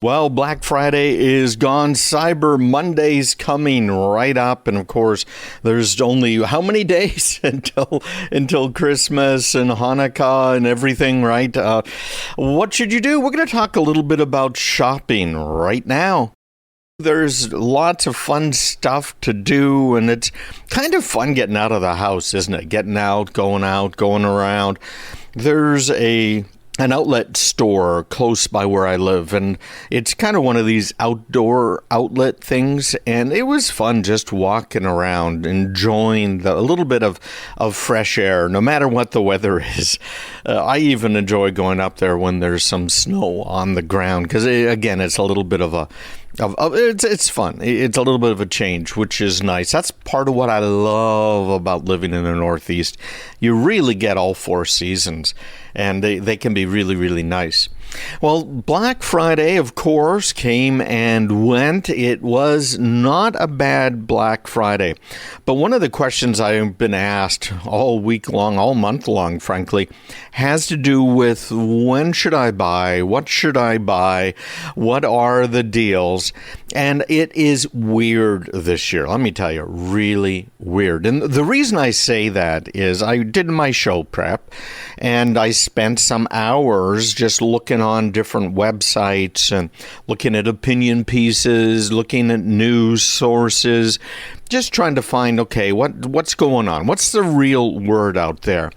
Well, Black Friday is gone. Cyber Monday's coming right up. And of course, there's only how many days until Christmas and Hanukkah and everything, right? What should you do? We're going to talk a little bit about shopping right now. There's lots of fun stuff to do, and it's kind of fun getting out of the house, isn't it? Getting out, going around. There's an outlet store close by where I live, and it's kind of one of these outdoor outlet things, and it was fun just walking around, enjoying a little bit of fresh air, no matter what the weather is. I even enjoy going up there when there's some snow on the ground, because again, it's a little bit of it's fun. It's a little bit of a change, which is nice. That's part of what I love about living in the Northeast. You really get all four seasons, and they can be really, really nice. Well, Black Friday, of course, came and went. It was not a bad Black Friday. But one of the questions I've been asked all week long, all month long, frankly, has to do with when should I buy? What should I buy? What are the deals? And it is weird this year. Let me tell you, really weird. And the reason I say that is I did my show prep, and I spent some hours just looking on different websites and looking at opinion pieces, looking at news sources, just trying to find, okay, what's going on? What's the real word out there?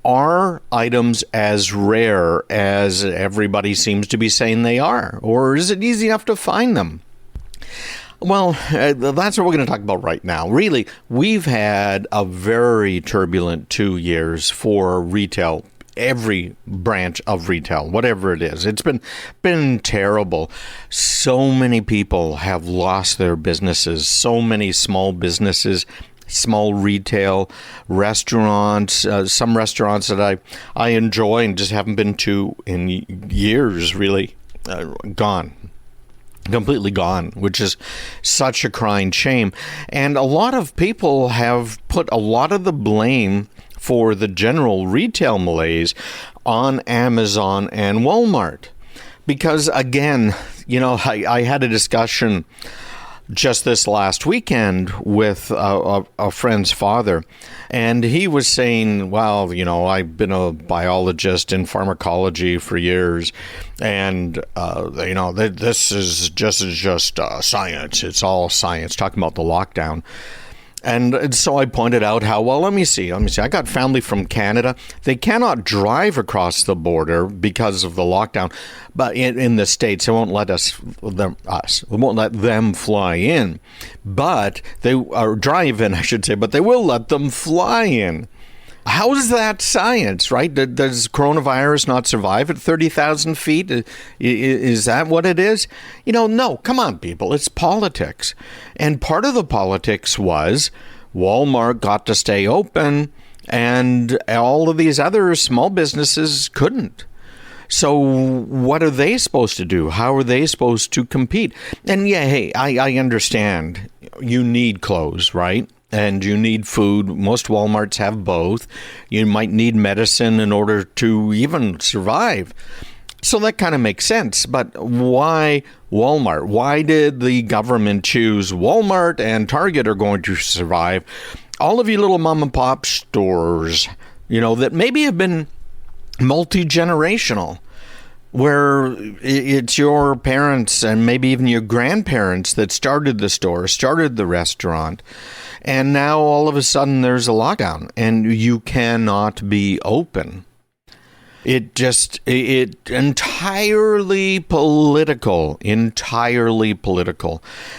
Are items as rare as everybody seems to be saying they are? Or is it easy enough to find them? Well, that's what we're going to talk about right now. Really, we've had a very turbulent 2 years for retail, every branch of retail, whatever it is. It's been terrible. So many people have lost their businesses, so many small businesses, small retail, restaurants, some restaurants that I enjoy and just haven't been to in years, really, gone. Completely gone, which is such a crying shame. And a lot of people have put a lot of the blame for the general retail malaise on Amazon and Walmart. Because again, I had a discussion just this last weekend with a friend's father, and he was saying, well, I've been a biologist in pharmacology for years, and this is just science. It's all science, talking about the lockdown. And so I pointed out how, well, let me see. I got family from Canada. They cannot drive across the border because of the lockdown. But in the States, they won't let won't let them fly in. But drive in, I should say, but they will let them fly in. How is that science, right? Does coronavirus not survive at 30,000 feet? Is that what it is? No, come on, people. It's politics. And part of the politics was Walmart got to stay open and all of these other small businesses couldn't. So what are they supposed to do? How are they supposed to compete? And yeah, hey, I understand you need clothes, right? And you need food. Most Walmarts have both. You might need medicine in order to even survive. So that kind of makes sense. But why Walmart? Why did the government choose Walmart and Target are going to survive? All of you little mom and pop stores, that maybe have been multi-generational, where it's your parents and maybe even your grandparents that started the store, started the restaurant. And now all of a sudden there's a lockdown and you cannot be open. It entirely political.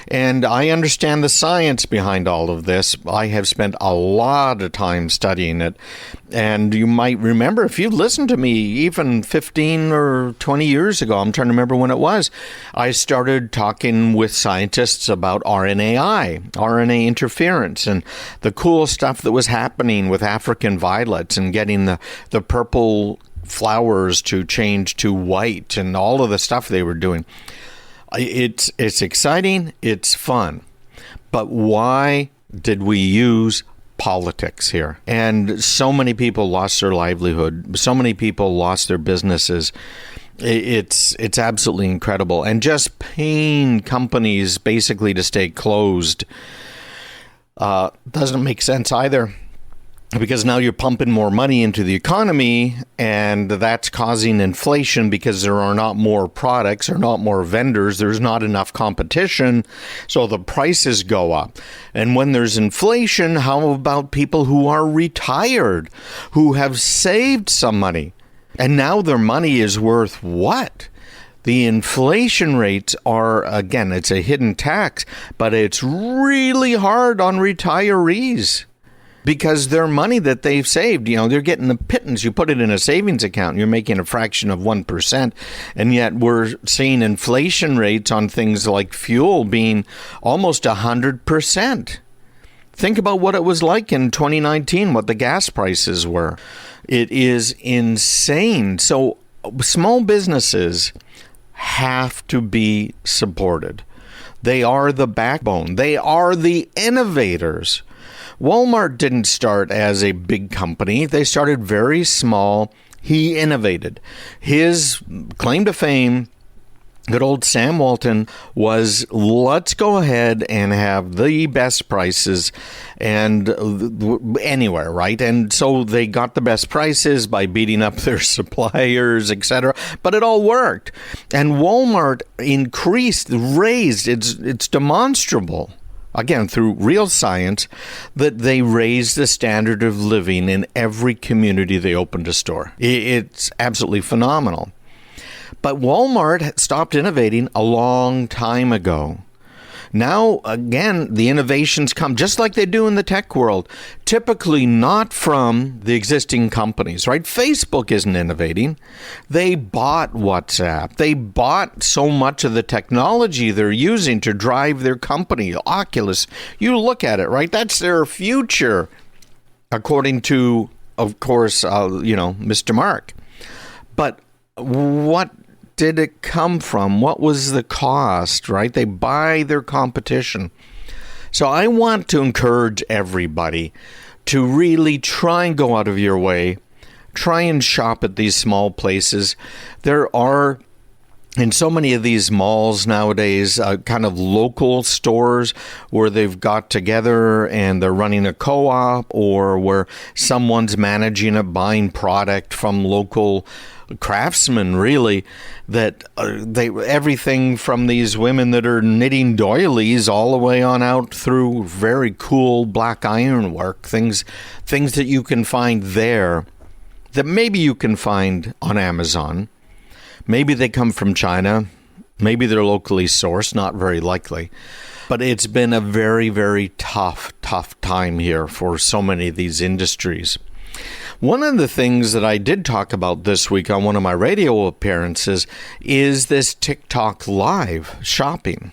And I understand the science behind all of this. I have spent a lot of time studying it. And you might remember, if you've listened to me even 15 or 20 years ago, I'm trying to remember when it was, I started talking with scientists about RNA interference, and the cool stuff that was happening with African violets and getting the purple flowers to change to white and all of the stuff they were doing. It's exciting. It's fun. But why did we use politics here? And so many people lost their livelihood. So many people lost their businesses. It's absolutely incredible, and just paying companies basically to stay closed doesn't make sense either, because now you're pumping more money into the economy, and that's causing inflation because there are not more products or not more vendors. There's not enough competition, so the prices go up. And when there's inflation, how about people who are retired, who have saved some money? And now their money is worth what? The inflation rates are, again, it's a hidden tax, but it's really hard on retirees because their money that they've saved, they're getting the pittance. You put it in a savings account, you're making a fraction of 1%. And yet we're seeing inflation rates on things like fuel being almost 100%. Think about what it was like in 2019, what the gas prices were. It is insane. So small businesses have to be supported. They are the backbone. They are the innovators. Walmart didn't start as a big company. They started very small. He innovated. His claim to fame, good old Sam Walton, was let's go ahead and have the best prices and anywhere, right? And so they got the best prices by beating up their suppliers, etc. But it all worked. And Walmart raised, it's demonstrable, again, through real science, that they raised the standard of living in every community they opened a store. It's absolutely phenomenal. But Walmart stopped innovating a long time ago. Now, again, the innovations come just like they do in the tech world, typically not from the existing companies, right? Facebook isn't innovating. They bought WhatsApp. They bought so much of the technology they're using to drive their company. Oculus, you look at it, right? That's their future, according to, of course, Mr. Mark. But what did it come from? What was the cost, right? They buy their competition. So I want to encourage everybody to really try and go out of your way. Try and shop at these small places. There are, in so many of these malls nowadays, kind of local stores where they've got together and they're running a co-op, or where someone's managing it, buying product from local craftsmen, really, that everything from these women that are knitting doilies all the way on out through very cool black ironwork, things that you can find there that maybe you can find on Amazon. Maybe they come from China. Maybe they're locally sourced, not very likely. But it's been a very, very tough time here for so many of these industries. One of the things that I did talk about this week on one of my radio appearances is this TikTok live shopping.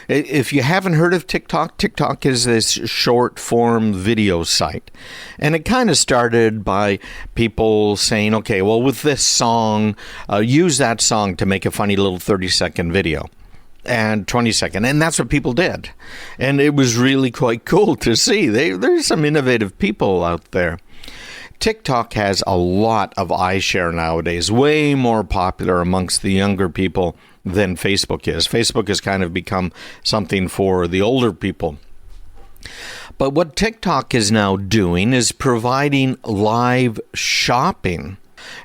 If you haven't heard of TikTok, TikTok is this short form video site. And it kind of started by people saying, okay, well, with this song, use that song to make a funny little 30-second video. And 20-second. And that's what people did. And it was really quite cool to see. There's some innovative people out there. TikTok has a lot of iShare nowadays, way more popular amongst the younger people than Facebook is. Facebook has kind of become something for the older people. But what TikTok is now doing is providing live shopping.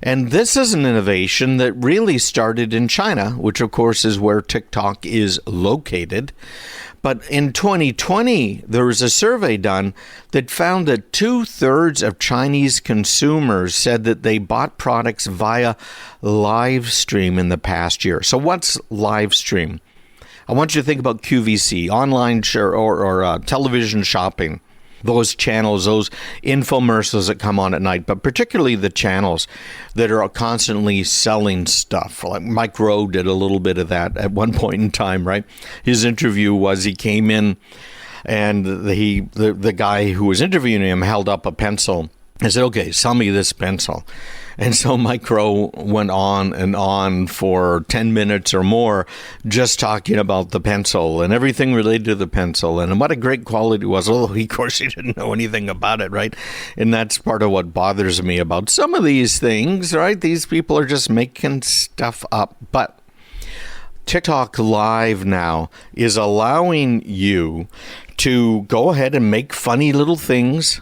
And this is an innovation that really started in China, which of course is where TikTok is located. But in 2020, there was a survey done that found that 2/3 of Chinese consumers said that they bought products via live stream in the past year. So what's live stream? I want you to think about QVC, online or television shopping. Those channels, those infomercials that come on at night, but particularly the channels that are constantly selling stuff. Like Mike Rowe did a little bit of that at one point in time, right? His interview was he came in and the guy who was interviewing him held up a pencil and said, okay, sell me this pencil. And so Micro went on and on for 10 minutes or more just talking about the pencil and everything related to the pencil and what a great quality it was. Although, of course, he didn't know anything about it, right? And that's part of what bothers me about some of these things, right? These people are just making stuff up. But TikTok Live now is allowing you to go ahead and make funny little things,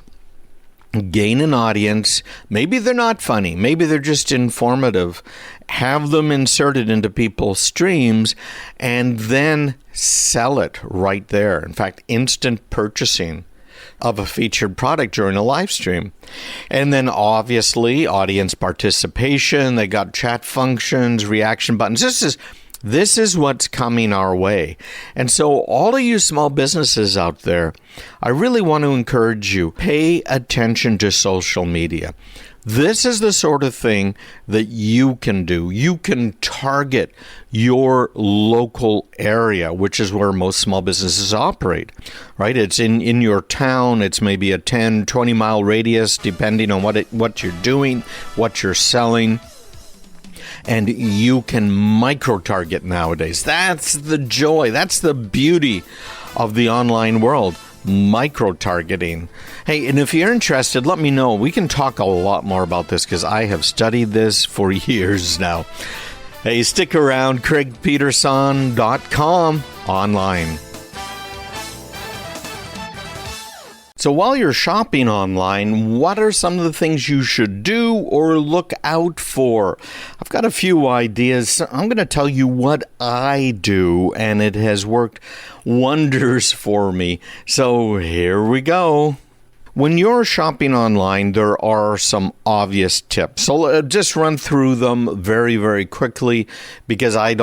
gain an audience. Maybe they're not funny. Maybe they're just informative. Have them inserted into people's streams and then sell it right there. In fact, instant purchasing of a featured product during a live stream. And then obviously audience participation. They got chat functions, reaction buttons. This is what's coming our way. And so all of you small businesses out there, I really want to encourage you, pay attention to social media. This is the sort of thing that you can do. You can target your local area, which is where most small businesses operate, right? It's in your town. It's maybe a 10, 20-mile radius, depending on what you're doing, what you're selling. And you can micro-target nowadays. That's the joy. That's the beauty of the online world. Micro-targeting. Hey, and if you're interested, let me know. We can talk a lot more about this because I have studied this for years now. Hey, stick around. CraigPeterson.com online. So while you're shopping online, what are some of the things you should do or look out for? I've got a few ideas. I'm going to tell you what I do, and it has worked wonders for me. So here we go. When you're shopping online, there are some obvious tips. So I'll just run through them very, very quickly because I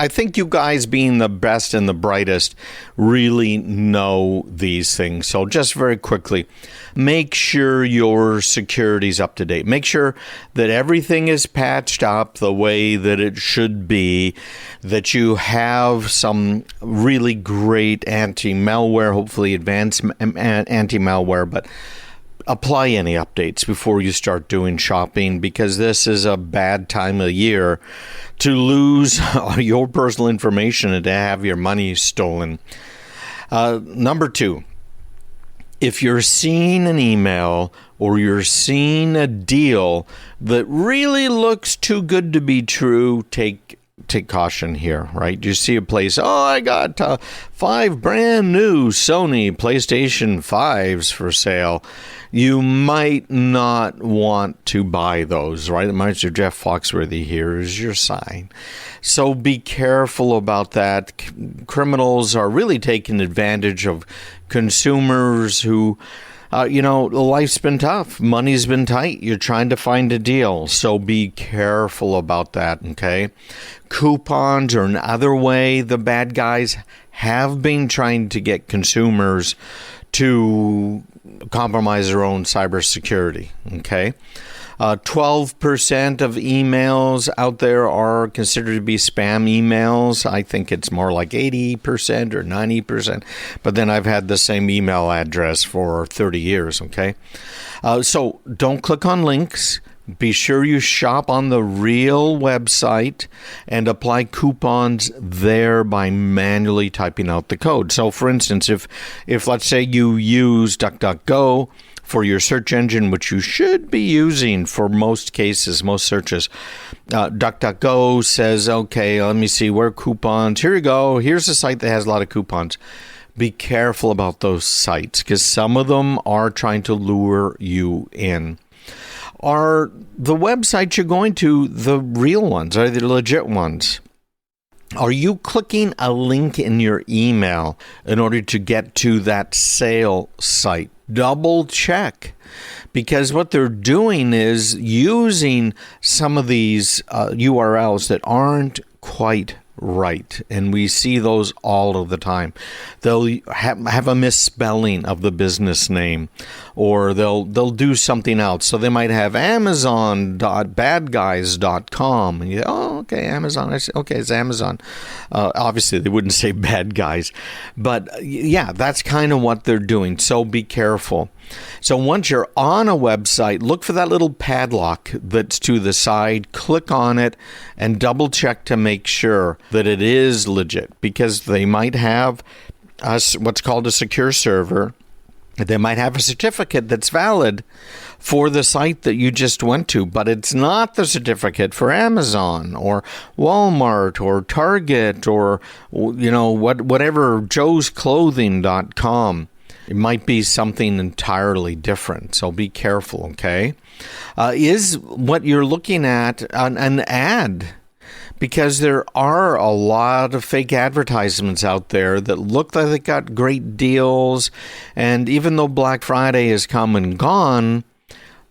think you guys being the best and the brightest really know these things. So just very quickly, make sure your security's up to date. Make sure that everything is patched up the way that it should be, that you have some really great anti-malware, hopefully advanced anti-malware, but apply any updates before you start doing shopping because this is a bad time of year to lose your personal information and to have your money stolen. Number 2, if you're seeing an email or you're seeing a deal that really looks too good to be true, take caution here, right? You see a place, I got 5 brand new Sony PlayStation 5s for sale. You might not want to buy those, right? Mr. Jeff Foxworthy, here is your sign. So be careful about that. Criminals are really taking advantage of consumers who, life's been tough. Money's been tight. You're trying to find a deal. So be careful about that, okay? Coupons are another way the bad guys have been trying to get consumers to compromise their own cybersecurity, okay? 12% of emails out there are considered to be spam emails. I think it's more like 80% or 90%. But then I've had the same email address for 30 years, okay? So don't click on links. Be sure you shop on the real website and apply coupons there by manually typing out the code. So, for instance, if let's say you use DuckDuckGo for your search engine, which you should be using for most cases, most searches, DuckDuckGo says, okay, let me see, where coupons? Here you go. Here's a site that has a lot of coupons. Be careful about those sites because some of them are trying to lure you in. Are the websites you're going to the real ones? Are they the legit ones? Are you clicking a link in your email in order to get to that sale site? Double check, because what they're doing is using some of these URLs that aren't quite right. And we see those all of the time. They'll have a misspelling of the business name, or they'll do something else. So they might have amazon.badguys.com. And you go, oh, okay, Amazon. I say, okay, it's Amazon. Obviously, they wouldn't say bad guys. But yeah, that's kind of what they're doing. So be careful. So once you're on a website, look for that little padlock that's to the side, click on it, and double check to make sure that it is legit, because they might have what's called a secure server. They might have a certificate that's valid for the site that you just went to, but it's not the certificate for Amazon or Walmart or Target or, whatever, joesclothing.com. It might be something entirely different, so be careful, okay? Is what you're looking at an ad? Because there are a lot of fake advertisements out there that look like they got great deals, and even though Black Friday has come and gone,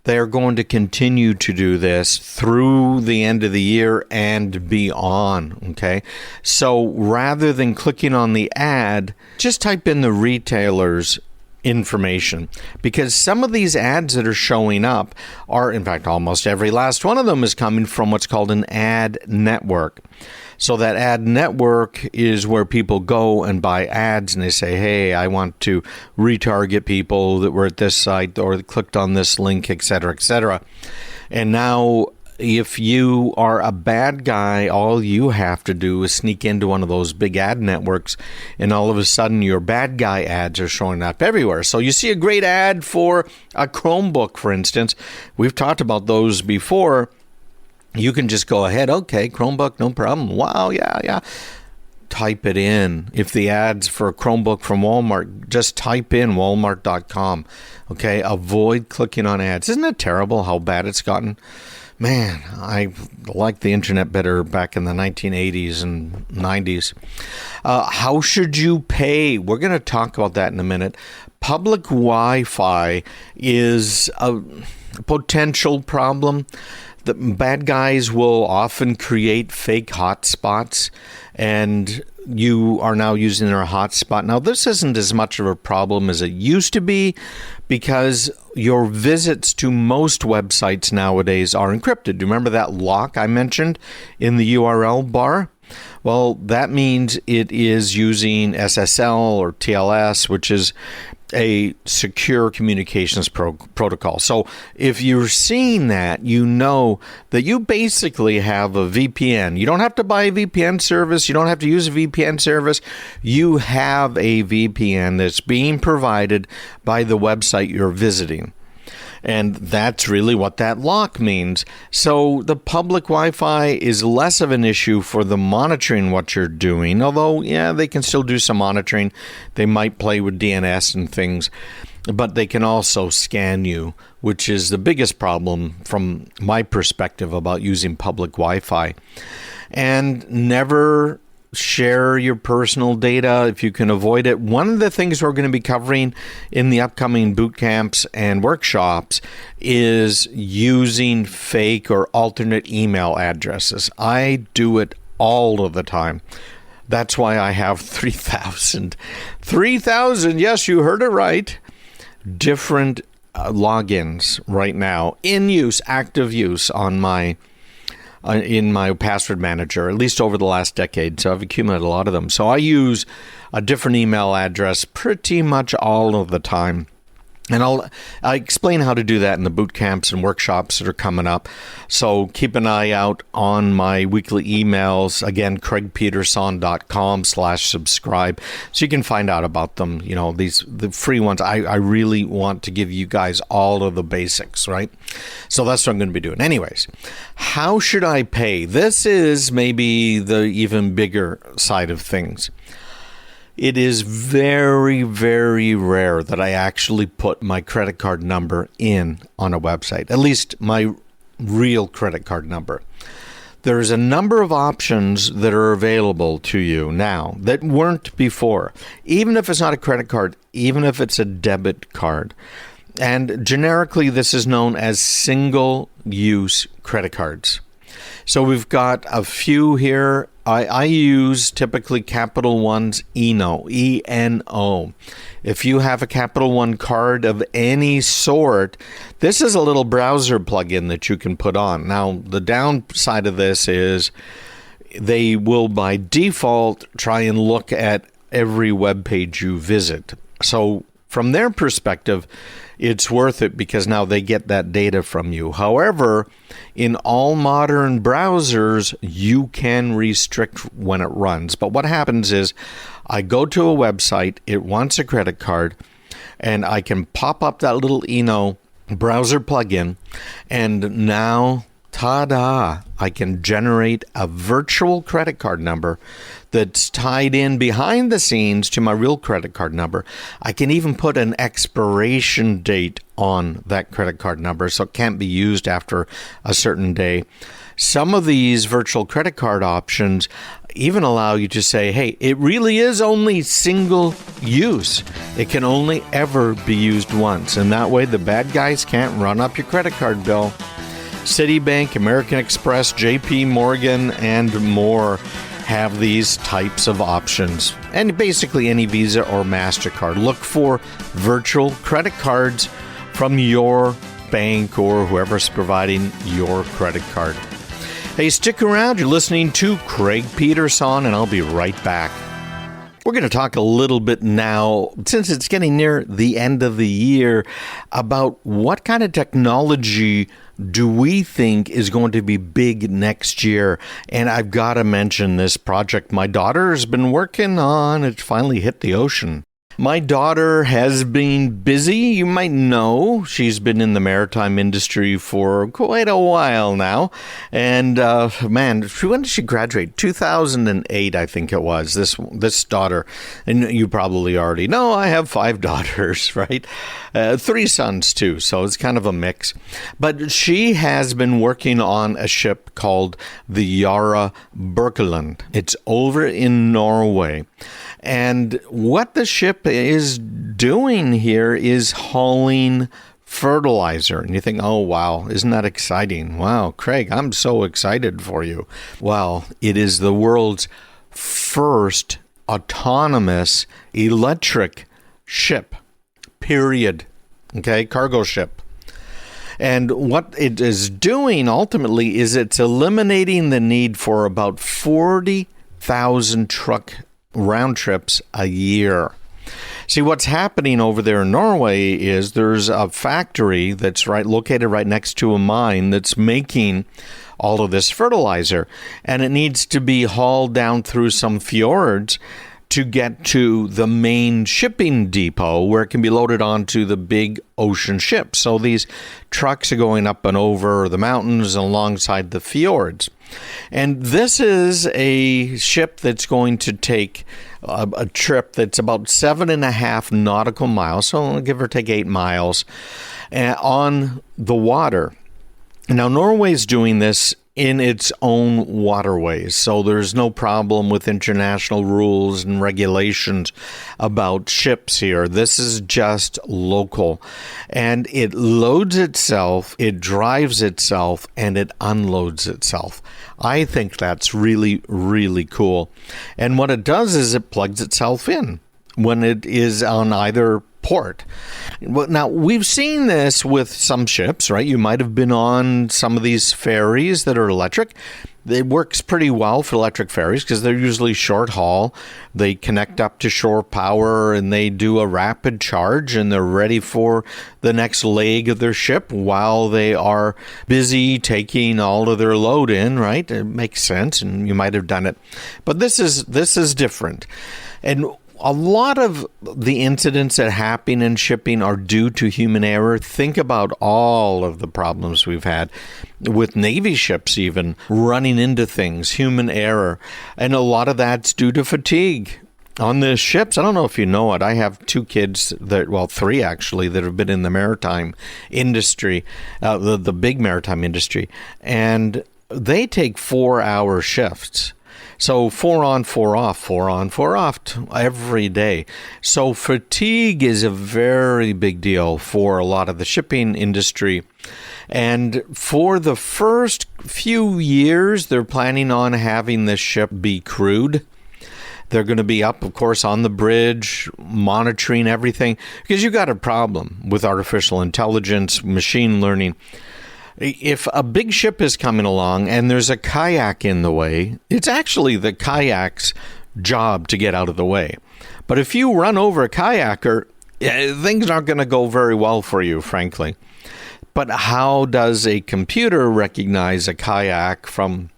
they're going to continue to do this through the end of the year and beyond, okay? So rather than clicking on the ad, just type in the retailer's information, because some of these ads that are showing up are, in fact, almost every last one of them is coming from what's called an ad network. So that ad network is where people go and buy ads, and they say, hey, I want to retarget people that were at this site or clicked on this link, etc., etc. And now, if you are a bad guy, all you have to do is sneak into one of those big ad networks, and all of a sudden your bad guy ads are showing up everywhere. So you see a great ad for a Chromebook, for instance. We've talked about those before. You can just go ahead, okay, Chromebook, no problem. Wow, yeah. Type it in. If the ad's for a Chromebook from Walmart, just type in walmart.com. Okay, avoid clicking on ads. Isn't it terrible how bad it's gotten? Man, I liked the internet better back in the 1980s and 90s. How should you pay? We're going to talk about that in a minute. Public Wi-Fi is a potential problem. The bad guys will often create fake hotspots, and you are now using their hotspot. Now, this isn't as much of a problem as it used to be, because your visits to most websites nowadays are encrypted. Do you remember that lock I mentioned in the URL bar? Well, that means it is using SSL or TLS, which is a secure communications protocol. So if you're seeing that, you know that you basically have a VPN. You don't have to buy a VPN service. You don't have to use a VPN service. You have a VPN that's being provided by the website you're visiting. And that's really what that lock means. So the public Wi-Fi is less of an issue for the monitoring what you're doing. Although, yeah, they can still do some monitoring. They might play with DNS and things. But they can also scan you, which is the biggest problem from my perspective about using public Wi-Fi. And never share your personal data if you can avoid it. One of the things we're going to be covering in the upcoming boot camps and workshops is using fake or alternate email addresses. I do it all of the time. That's why I have 3,000, yes, you heard it right, different logins right now in use, active use on my in my password manager, at least over the last decade. So I've accumulated a lot of them. So I use a different email address pretty much all of the time. And I'll explain how to do that in the boot camps and workshops that are coming up. So keep an eye out on my weekly emails. Again, craigpeterson.com/subscribe. So you can find out about them. You know, the free ones. I really want to give you guys all of the basics, right? So that's what I'm going to be doing. Anyways, how should I pay? This is maybe the even bigger side of things. It is very, very rare that I actually put my credit card number in on a website, at least my real credit card number. There's a number of options that are available to you now that weren't before, even if it's not a credit card, even if it's a debit card. And generically, this is known as single-use credit cards. So we've got a few here. I use typically Capital One's Eno, E-N-O. If you have a Capital One card of any sort, this is a little browser plugin that you can put on. Now, the downside of this is they will by default try and look at every web page you visit. So from their perspective, it's worth it because now they get that data from you. However, in all modern browsers, you can restrict when it runs. But what happens is I go to a website, it wants a credit card, and I can pop up that little Eno browser plugin, and now, ta-da, I can generate a virtual credit card number that's tied in behind the scenes to my real credit card number. I can even put an expiration date on that credit card number so it can't be used after a certain day. Some of these virtual credit card options even allow you to say, hey, it really is only single use. It can only ever be used once. And that way the bad guys can't run up your credit card bill. Citibank, American Express, JP Morgan, and more have these types of options. And basically any Visa or MasterCard. Look for virtual credit cards from your bank or whoever's providing your credit card. Hey, stick around. You're listening to Craig Peterson, and I'll be right back. We're going to talk a little bit now, since it's getting near the end of the year, about what kind of technology do we think is going to be big next year. And I've got to mention this project my daughter has been working on. It finally hit the ocean. My daughter has been busy. You might know she's been in the maritime industry for quite a while now. And man, when did she graduate? 2008, I think it was, this daughter. And you probably already know I have 5 daughters, right? 3 sons too, so it's kind of a mix. But she has been working on a ship called the Yara Birkeland. It's over in Norway. And what the ship is doing here is hauling fertilizer. And you think, oh, wow, isn't that exciting? Wow, Craig, I'm so excited for you. Well, it is the world's first autonomous electric ship, period. Okay, cargo ship. And what it is doing ultimately is it's eliminating the need for about 40,000 truck round trips a year. See, what's happening over there in Norway is there's a factory that's located right next to a mine that's making all of this fertilizer, and it needs to be hauled down through some fjords to get to the main shipping depot where it can be loaded onto the big ocean ships. So these trucks are going up and over the mountains alongside the fjords. And this is a ship that's going to take a trip that's about 7.5 nautical miles, so give or take 8 miles, on the water. Now, Norway's doing this in its own waterways, so there's no problem with international rules and regulations about ships here. This is just local, and it loads itself, it drives itself, and it unloads itself. I think that's really, really cool. And what it does is it plugs itself in when it is on either port. Now, we've seen this with some ships, right? You might have been on some of these ferries that are electric. It works pretty well for electric ferries because they're usually short haul. They connect up to shore power and they do a rapid charge and they're ready for the next leg of their ship while they are busy taking all of their load in, right? It makes sense, and you might have done it. But this is different. And a lot of the incidents that happen in shipping are due to human error. Think about all of the problems we've had with Navy ships even running into things, human error. And a lot of that's due to fatigue. On the ships, I don't know if you know it, I have 2 kids, 3 actually, that have been in the maritime industry, the big maritime industry. And they take 4-hour shifts. So 4 on, 4 off, 4 on, 4 off every day. So fatigue is a very big deal for a lot of the shipping industry. And for the first few years, they're planning on having this ship be crewed. They're going to be up, of course, on the bridge, monitoring everything, because you got a problem with artificial intelligence, machine learning. If a big ship is coming along and there's a kayak in the way, it's actually the kayak's job to get out of the way. But if you run over a kayaker, things aren't going to go very well for you, frankly. But how does a computer recognize a kayak from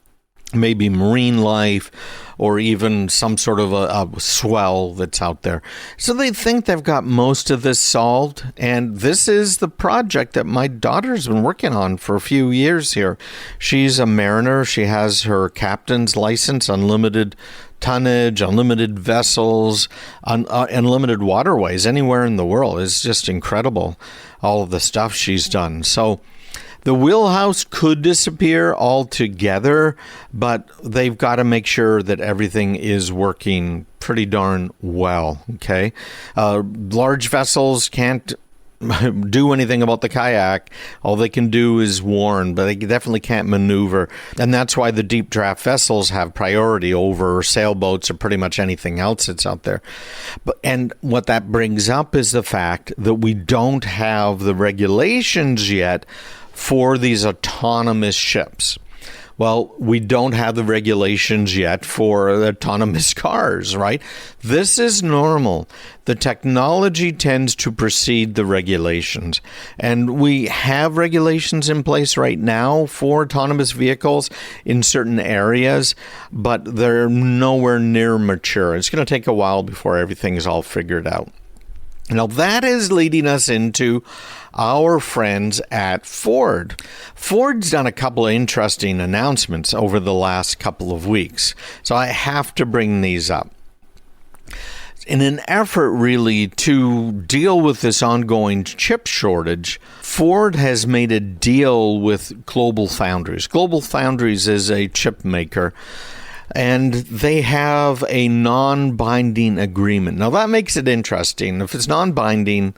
maybe marine life or even some sort of a swell that's out there? So they think they've got most of this solved. And this is the project that my daughter's been working on for a few years here. She's a mariner. She has her captain's license, unlimited tonnage, unlimited vessels, unlimited waterways anywhere in the world. It's just incredible, all of the stuff she's done. So the wheelhouse could disappear altogether, but they've got to make sure that everything is working pretty darn well, okay? Large vessels can't do anything about the kayak. All they can do is warn, but they definitely can't maneuver. And that's why the deep draft vessels have priority over sailboats or pretty much anything else that's out there. And what that brings up is the fact that we don't have the regulations yet for these autonomous ships. Well, we don't have the regulations yet for autonomous cars, right? This is normal. The technology tends to precede the regulations. And we have regulations in place right now for autonomous vehicles in certain areas, but they're nowhere near mature. It's going to take a while before everything is all figured out. Now, that is leading us into our friends at Ford. Ford's done a couple of interesting announcements over the last couple of weeks, so I have to bring these up. In an effort really to deal with this ongoing chip shortage, Ford has made a deal with Global Foundries. Global Foundries is a chip maker, and they have a non-binding agreement. Now, that makes it interesting. If it's non-binding,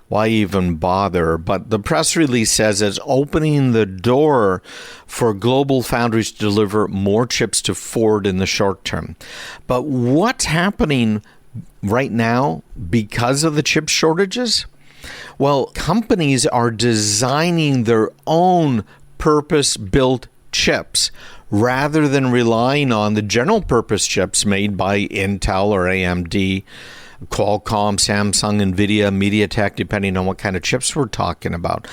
why even bother? But the press release says it's opening the door for Global Foundries to deliver more chips to Ford in the short term. But what's happening right now because of the chip shortages? Well, companies are designing their own purpose-built chips rather than relying on the general purpose chips made by Intel or AMD, Qualcomm, Samsung, NVIDIA, MediaTek, depending on what kind of chips we're talking about.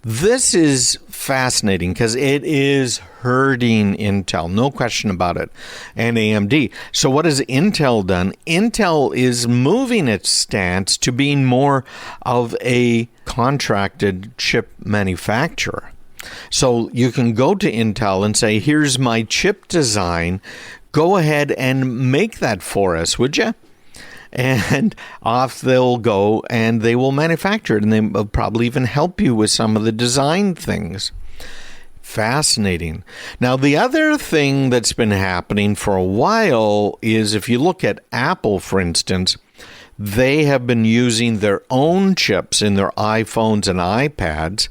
This is fascinating because it is hurting Intel, no question about it, and AMD. So what has Intel done? Intel is moving its stance to being more of a contracted chip manufacturer. So you can go to Intel and say, here's my chip design. Go ahead and make that for us, would you? And off they'll go and they will manufacture it. And they will probably even help you with some of the design things. Fascinating. Now, the other thing that's been happening for a while is if you look at Apple, for instance, they have been using their own chips in their iPhones and iPads.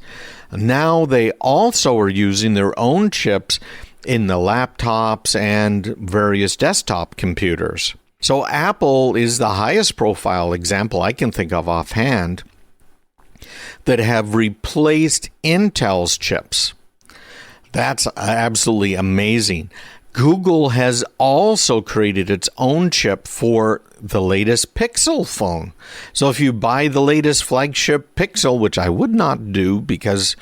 Now they also are using their own chips in the laptops and various desktop computers. So Apple is the highest profile example I can think of offhand that have replaced Intel's chips. That's absolutely amazing. Google has also created its own chip for the latest Pixel phone. So if you buy the latest flagship Pixel, which I would not do because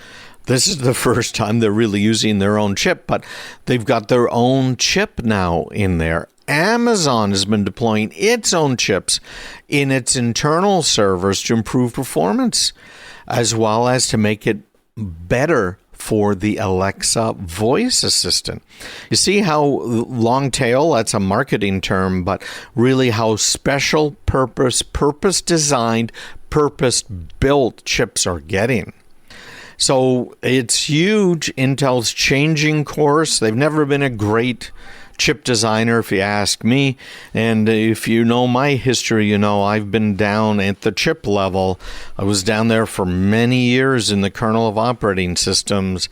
this is the first time they're really using their own chip, but they've got their own chip now in there. Amazon has been deploying its own chips in its internal servers to improve performance, as well as to make it better for the Alexa voice assistant. You see how long tail, that's a marketing term, but really how special purpose designed, purpose built chips are getting. So it's huge. Intel's changing course. They've never been a great chip designer, if you ask me. And if you know my history, you know I've been down at the chip level. I was down there for many years in the kernel of operating systems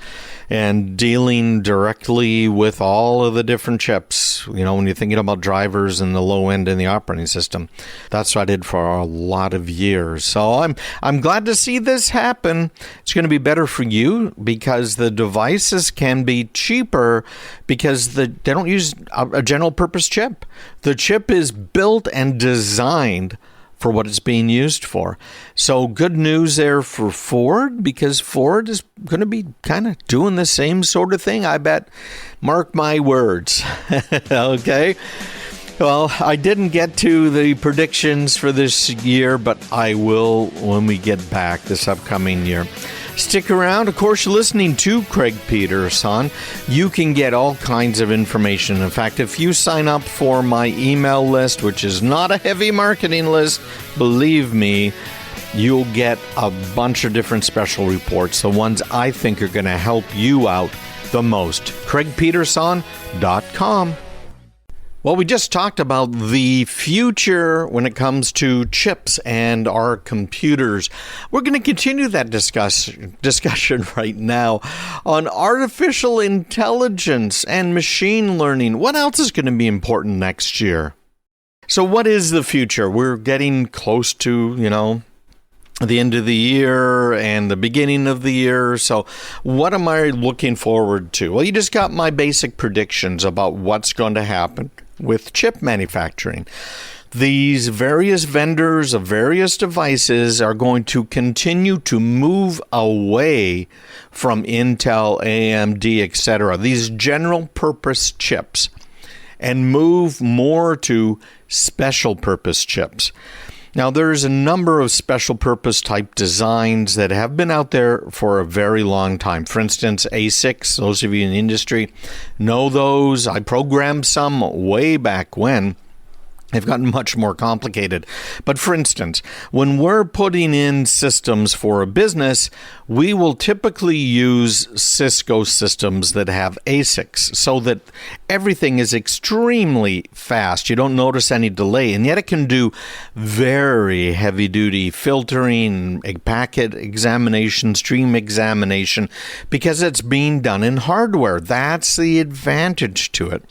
and dealing directly with all of the different chips. You know, when you're thinking about drivers and the low end in the operating system, that's what I did for a lot of years. So I'm glad to see this happen. It's going to be better for you because the devices can be cheaper because they don't use a general purpose chip. The chip is built and designed for what it's being used for. So good news there for Ford, because Ford is going to be kind of doing the same sort of thing, I bet. Mark my words. Okay. Well, I didn't get to the predictions for this year, but I will when we get back this upcoming year. Stick around. Of course, you're listening to Craig Peterson. You can get all kinds of information. In fact, if you sign up for my email list, which is not a heavy marketing list, believe me, you'll get a bunch of different special reports, the ones I think are going to help you out the most. CraigPeterson.com. Well, we just talked about the future when it comes to chips and our computers. We're going to continue that discussion right now on artificial intelligence and machine learning. What else is going to be important next year? So what is the future? We're getting close to, the end of the year and the beginning of the year. So what am I looking forward to? Well, you just got my basic predictions about what's going to happen with chip manufacturing. These various vendors of various devices are going to continue to move away from Intel, AMD, etc., these general purpose chips, and move more to special purpose chips. Now, there's a number of special purpose type designs that have been out there for a very long time. For instance, ASICs, those of you in the industry know those. I programmed some way back when. They've gotten much more complicated. But for instance, when we're putting in systems for a business, we will typically use Cisco systems that have ASICs so that everything is extremely fast. You don't notice any delay, and yet it can do very heavy-duty filtering, packet examination, stream examination, because it's being done in hardware. That's the advantage to it.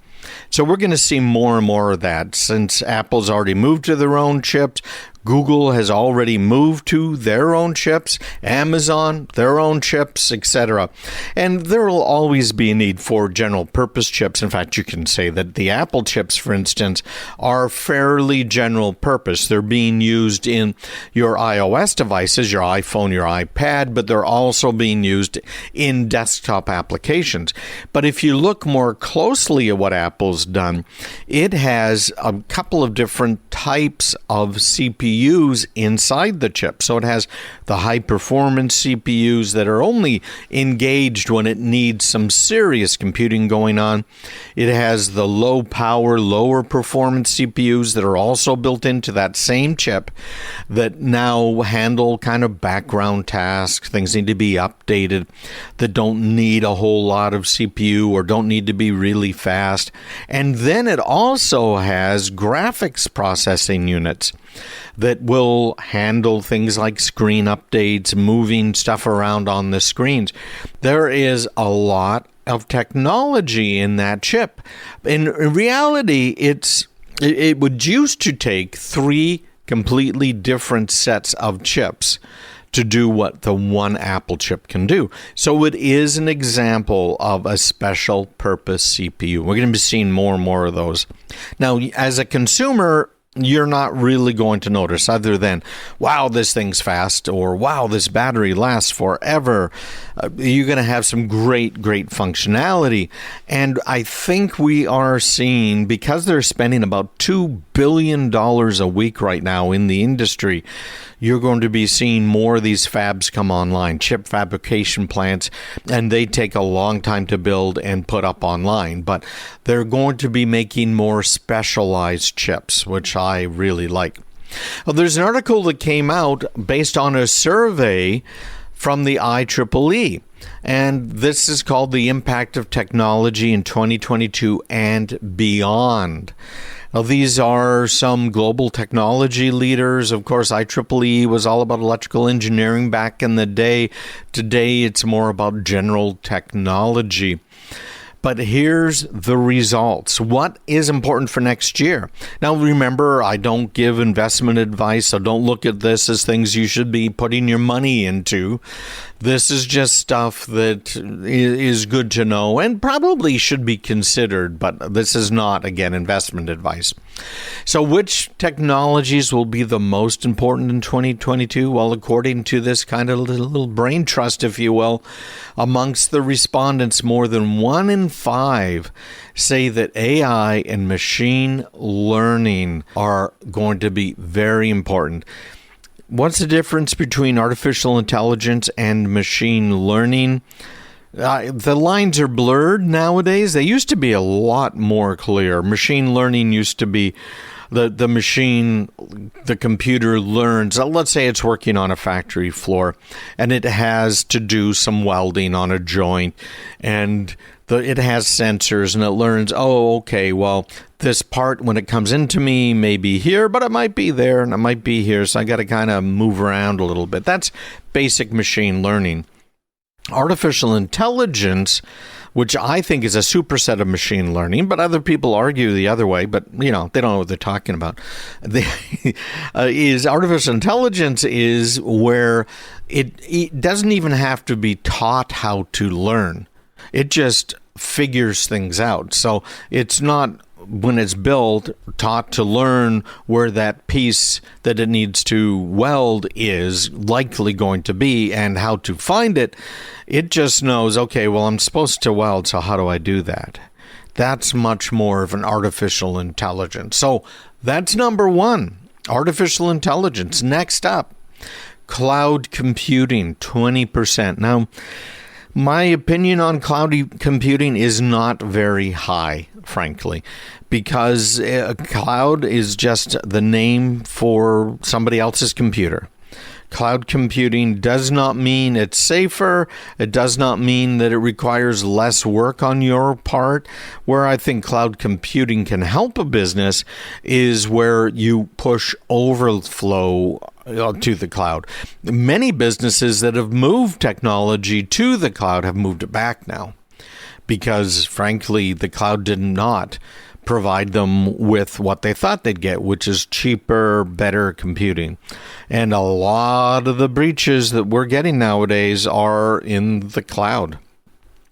So we're going to see more and more of that since Apple's already moved to their own chips. Google has already moved to their own chips, Amazon, their own chips, etc. And there will always be a need for general purpose chips. In fact, you can say that the Apple chips, for instance, are fairly general purpose. They're being used in your iOS devices, your iPhone, your iPad, but they're also being used in desktop applications. But if you look more closely at what Apple's done, it has a couple of different types of CPUs inside the chip. So it has the high-performance CPUs that are only engaged when it needs some serious computing going on. It has the low-power, lower-performance CPUs that are also built into that same chip that now handle kind of background tasks. Things need to be updated that don't need a whole lot of CPU or don't need to be really fast. And then it also has graphics processing units that will handle things like screen updates, moving stuff around on the screens. There is a lot of technology in that chip. In reality, it would used to take three completely different sets of chips to do what the one Apple chip can do. So it is an example of a special purpose CPU. We're going to be seeing more and more of those. Now, as a consumer, you're not really going to notice other than, wow, this thing's fast, or wow, this battery lasts forever. You're going to have some great functionality. And I think we are seeing, because they're spending about $2 billion a week right now in the industry, you're going to be seeing more of these fabs come online, chip fabrication plants, and they take a long time to build and put up online. But they're going to be making more specialized chips, which I really like. Well, there's an article that came out based on a survey from the IEEE. And this is called The Impact of Technology in 2022 and Beyond. Now, these are some global technology leaders. Of course, IEEE was all about electrical engineering back in the day. Today, it's more about general technology. But here's the results. What is important for next year? Now, remember, I don't give investment advice, so don't look at this as things you should be putting your money into. This is just stuff that is good to know and probably should be considered, but this is not, again, investment advice. So which technologies will be the most important in 2022? Well, according to this kind of little brain trust, if you will, amongst the respondents, more than 1 in 5 say that AI and machine learning are going to be very important. What's the difference between artificial intelligence and machine learning? The lines are blurred nowadays. They used to be a lot more clear. Machine learning used to be the machine, the computer learns. Let's say it's working on a factory floor, and it has to do some welding on a joint, and it has sensors, and it learns, oh, okay, well, this part, when it comes into me, may be here, but it might be there, and it might be here, so I got to kind of move around a little bit. That's basic machine learning. Artificial intelligence, which I think is a superset of machine learning, but other people argue the other way, but, they don't know what they're talking about. Artificial intelligence is where it doesn't even have to be taught how to learn. It just figures things out. So it's not, when it's built, taught to learn where that piece that it needs to weld is likely going to be and how to find it. It just knows, okay, well, I'm supposed to weld, so how do I do that? That's much more of an artificial intelligence. So that's number 1, artificial intelligence. Next up, cloud computing, 20%. Now, my opinion on cloud computing is not very high, frankly, because a cloud is just the name for somebody else's computer. Cloud computing does not mean it's safer. It does not mean that it requires less work on your part. Where I think cloud computing can help a business is where you push overflow to the cloud. Many businesses that have moved technology to the cloud have moved it back now because, frankly, the cloud did not provide them with what they thought they'd get, which is cheaper, better computing. And a lot of the breaches that we're getting nowadays are in the cloud.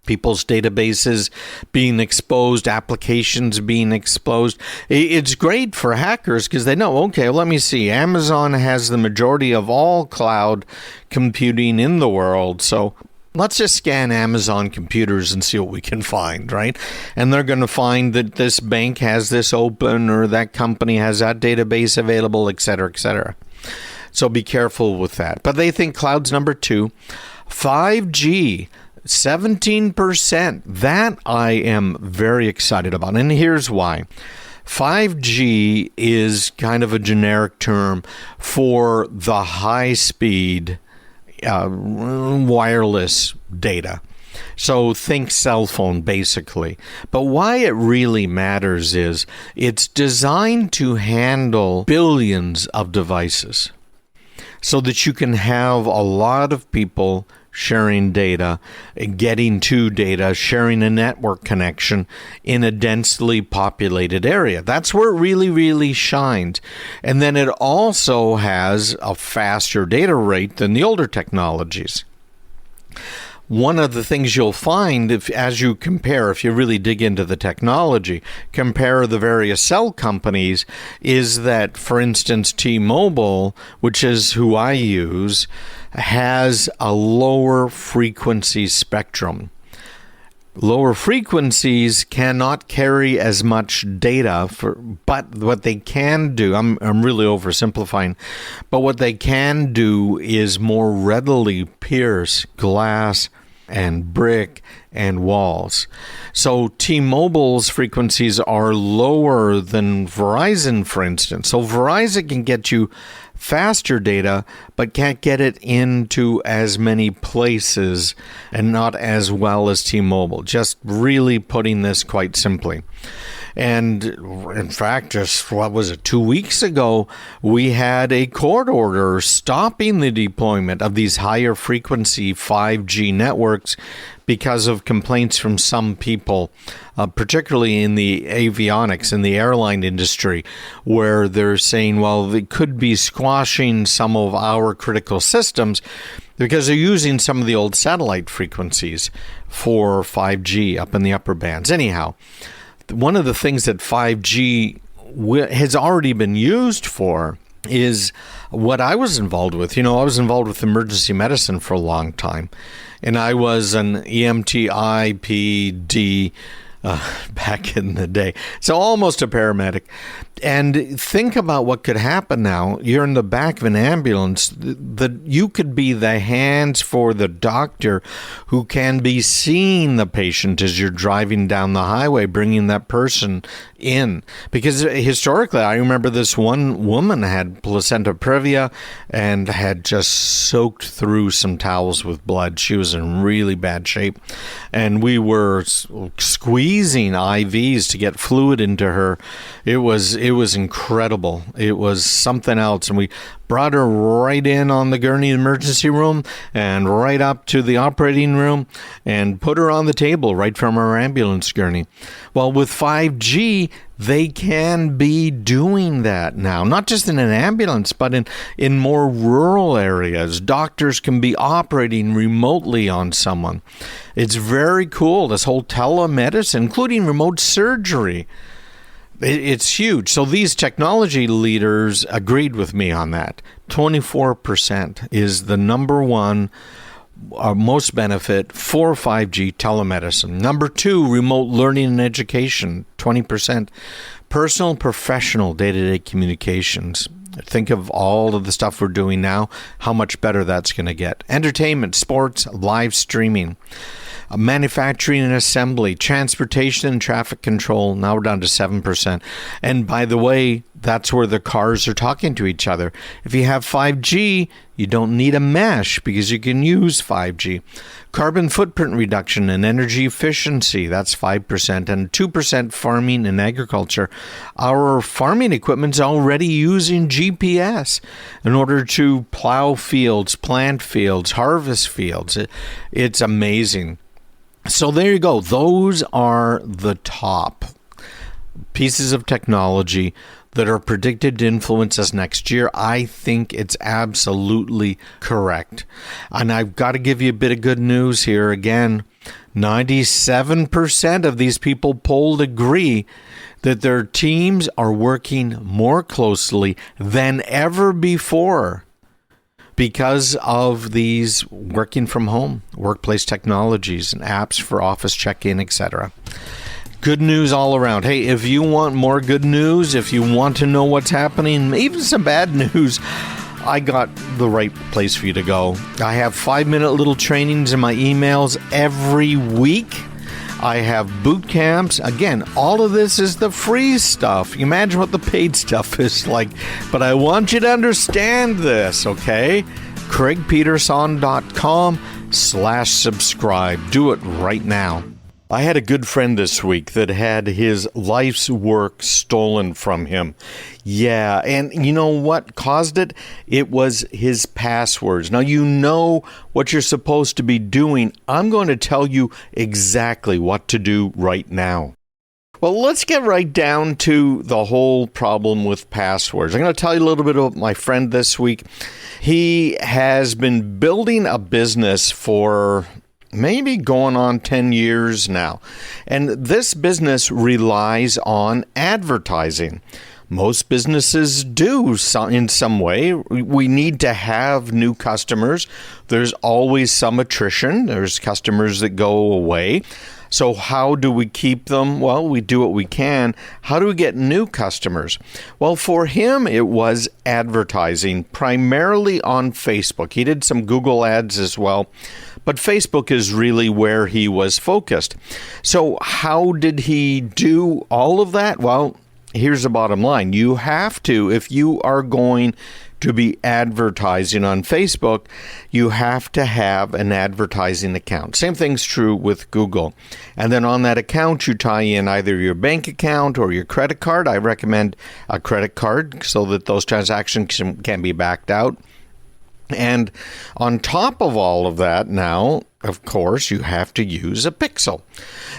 People's databases being exposed, applications being exposed. It's great for hackers because they know, okay, let me see. Amazon has the majority of all cloud computing in the world. So let's just scan Amazon computers and see what we can find, right? And they're going to find that this bank has this open or that company has that database available, et cetera, et cetera. So be careful with that. But they think cloud's number 2. 5G. 17%. That I am very excited about. And here's why. 5G is kind of a generic term for the high-speed wireless data. So think cell phone, basically. But why it really matters is it's designed to handle billions of devices so that you can have a lot of people sharing data, getting to data, sharing a network connection in a densely populated area. That's where it really, really shines. And then it also has a faster data rate than the older technologies. One of the things you'll find as you compare, if you really dig into the technology, compare the various cell companies, is that, for instance, T-Mobile, which is who I use, has a lower frequency spectrum. Lower frequencies cannot carry as much data, but what they can do, I'm really oversimplifying, but what they can do is more readily pierce glass and brick and walls. So T-Mobile's frequencies are lower than Verizon, for instance. So Verizon can get you faster data, but can't get it into as many places and not as well as T-Mobile. Just really putting this quite simply. And in fact, just 2 weeks ago, we had a court order stopping the deployment of these higher frequency 5G networks because of complaints from some people, particularly in the avionics, in the airline industry, where they're saying, well, they could be squashing some of our critical systems because they're using some of the old satellite frequencies for 5G up in the upper bands. Anyhow, one of the things that 5G has already been used for is what I was involved with. I was involved with emergency medicine for a long time, and I was an EMT-IPD back in the day. So almost a paramedic. And think about what could happen now. You're in the back of an ambulance. You could be the hands for the doctor who can be seeing the patient as you're driving down the highway, bringing that person in. Because historically, I remember this one woman had placenta previa and had just soaked through some towels with blood. She was in really bad shape. And we were squeezing IVs to get fluid into her. It was incredible. It was something else. And we brought her right in on the gurney emergency room and right up to the operating room and put her on the table right from our ambulance gurney. Well, with 5G, they can be doing that now, not just in an ambulance, but in more rural areas. Doctors can be operating remotely on someone. It's very cool, this whole telemedicine, including remote surgery. It's huge. So these technology leaders agreed with me on that. 24% is the number one most benefit for 5G telemedicine. Number 2, remote learning and education, 20%. Personal, professional, day-to-day communications. Think of all of the stuff we're doing now, how much better that's going to get. Entertainment, sports, live streaming. Manufacturing and assembly, transportation and traffic control, now we're down to 7%. And by the way, that's where the cars are talking to each other. If you have 5G, you don't need a mesh because you can use 5G. Carbon footprint reduction and energy efficiency, that's 5%. And 2% farming and agriculture. Our farming equipment's already using GPS in order to plow fields, plant fields, harvest fields. It's amazing. So there you go. Those are the top pieces of technology that are predicted to influence us next year. I think it's absolutely correct. And I've got to give you a bit of good news here again. 97% of these people polled agree that their teams are working more closely than ever before because of these working from home, workplace technologies and apps for office check-in, etc. Good news all around. Hey, if you want more good news, if you want to know what's happening, even some bad news, I got the right place for you to go. I have 5-minute little trainings in my emails every week. I have boot camps. Again, all of this is the free stuff. You imagine what the paid stuff is like. But I want you to understand this, okay? CraigPeterson.com/subscribe. Do it right now. I had a good friend this week that had his life's work stolen from him. Yeah, and you know what caused it? It was his passwords. Now, you know what you're supposed to be doing. I'm going to tell you exactly what to do right now. Well, let's get right down to the whole problem with passwords. I'm going to tell you a little bit about my friend this week. He has been building a business for maybe going on 10 years now. And this business relies on advertising. Most businesses do in some way. We need to have new customers. There's always some attrition. There's customers that go away. So how do we keep them? Well, we do what we can. How do we get new customers? Well, for him, it was advertising, primarily on Facebook. He did some Google ads as well. But Facebook is really where he was focused. So how did he do all of that? Well, here's the bottom line. You have to, if you are going to be advertising on Facebook, you have to have an advertising account. Same thing's true with Google. And then on that account, you tie in either your bank account or your credit card. I recommend a credit card so that those transactions can be backed out. And on top of all of that now, of course, you have to use a pixel.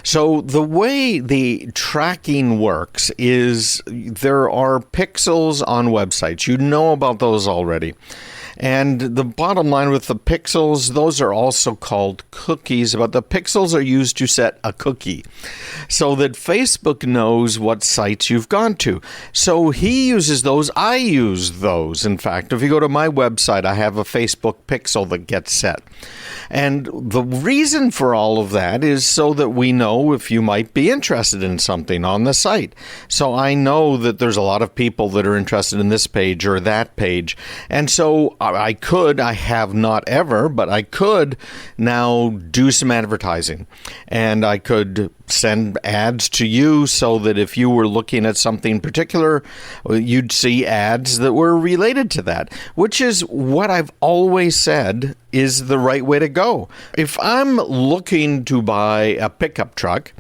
So the way the tracking works is there are pixels on websites. You know about those already. And the bottom line with the pixels, those are also called cookies, but the pixels are used to set a cookie so that Facebook knows what sites you've gone to. So he uses those. I use those. In fact, if you go to my website, I have a Facebook pixel that gets set. And the reason for all of that is so that we know if you might be interested in something on the site. So I know that there's a lot of people that are interested in this page or that page. And so I have not ever, but I could now do some advertising. And I could send ads to you so that if you were looking at something particular, you'd see ads that were related to that, which is what I've always said is the right way to go. If I'm looking to buy a pickup truck,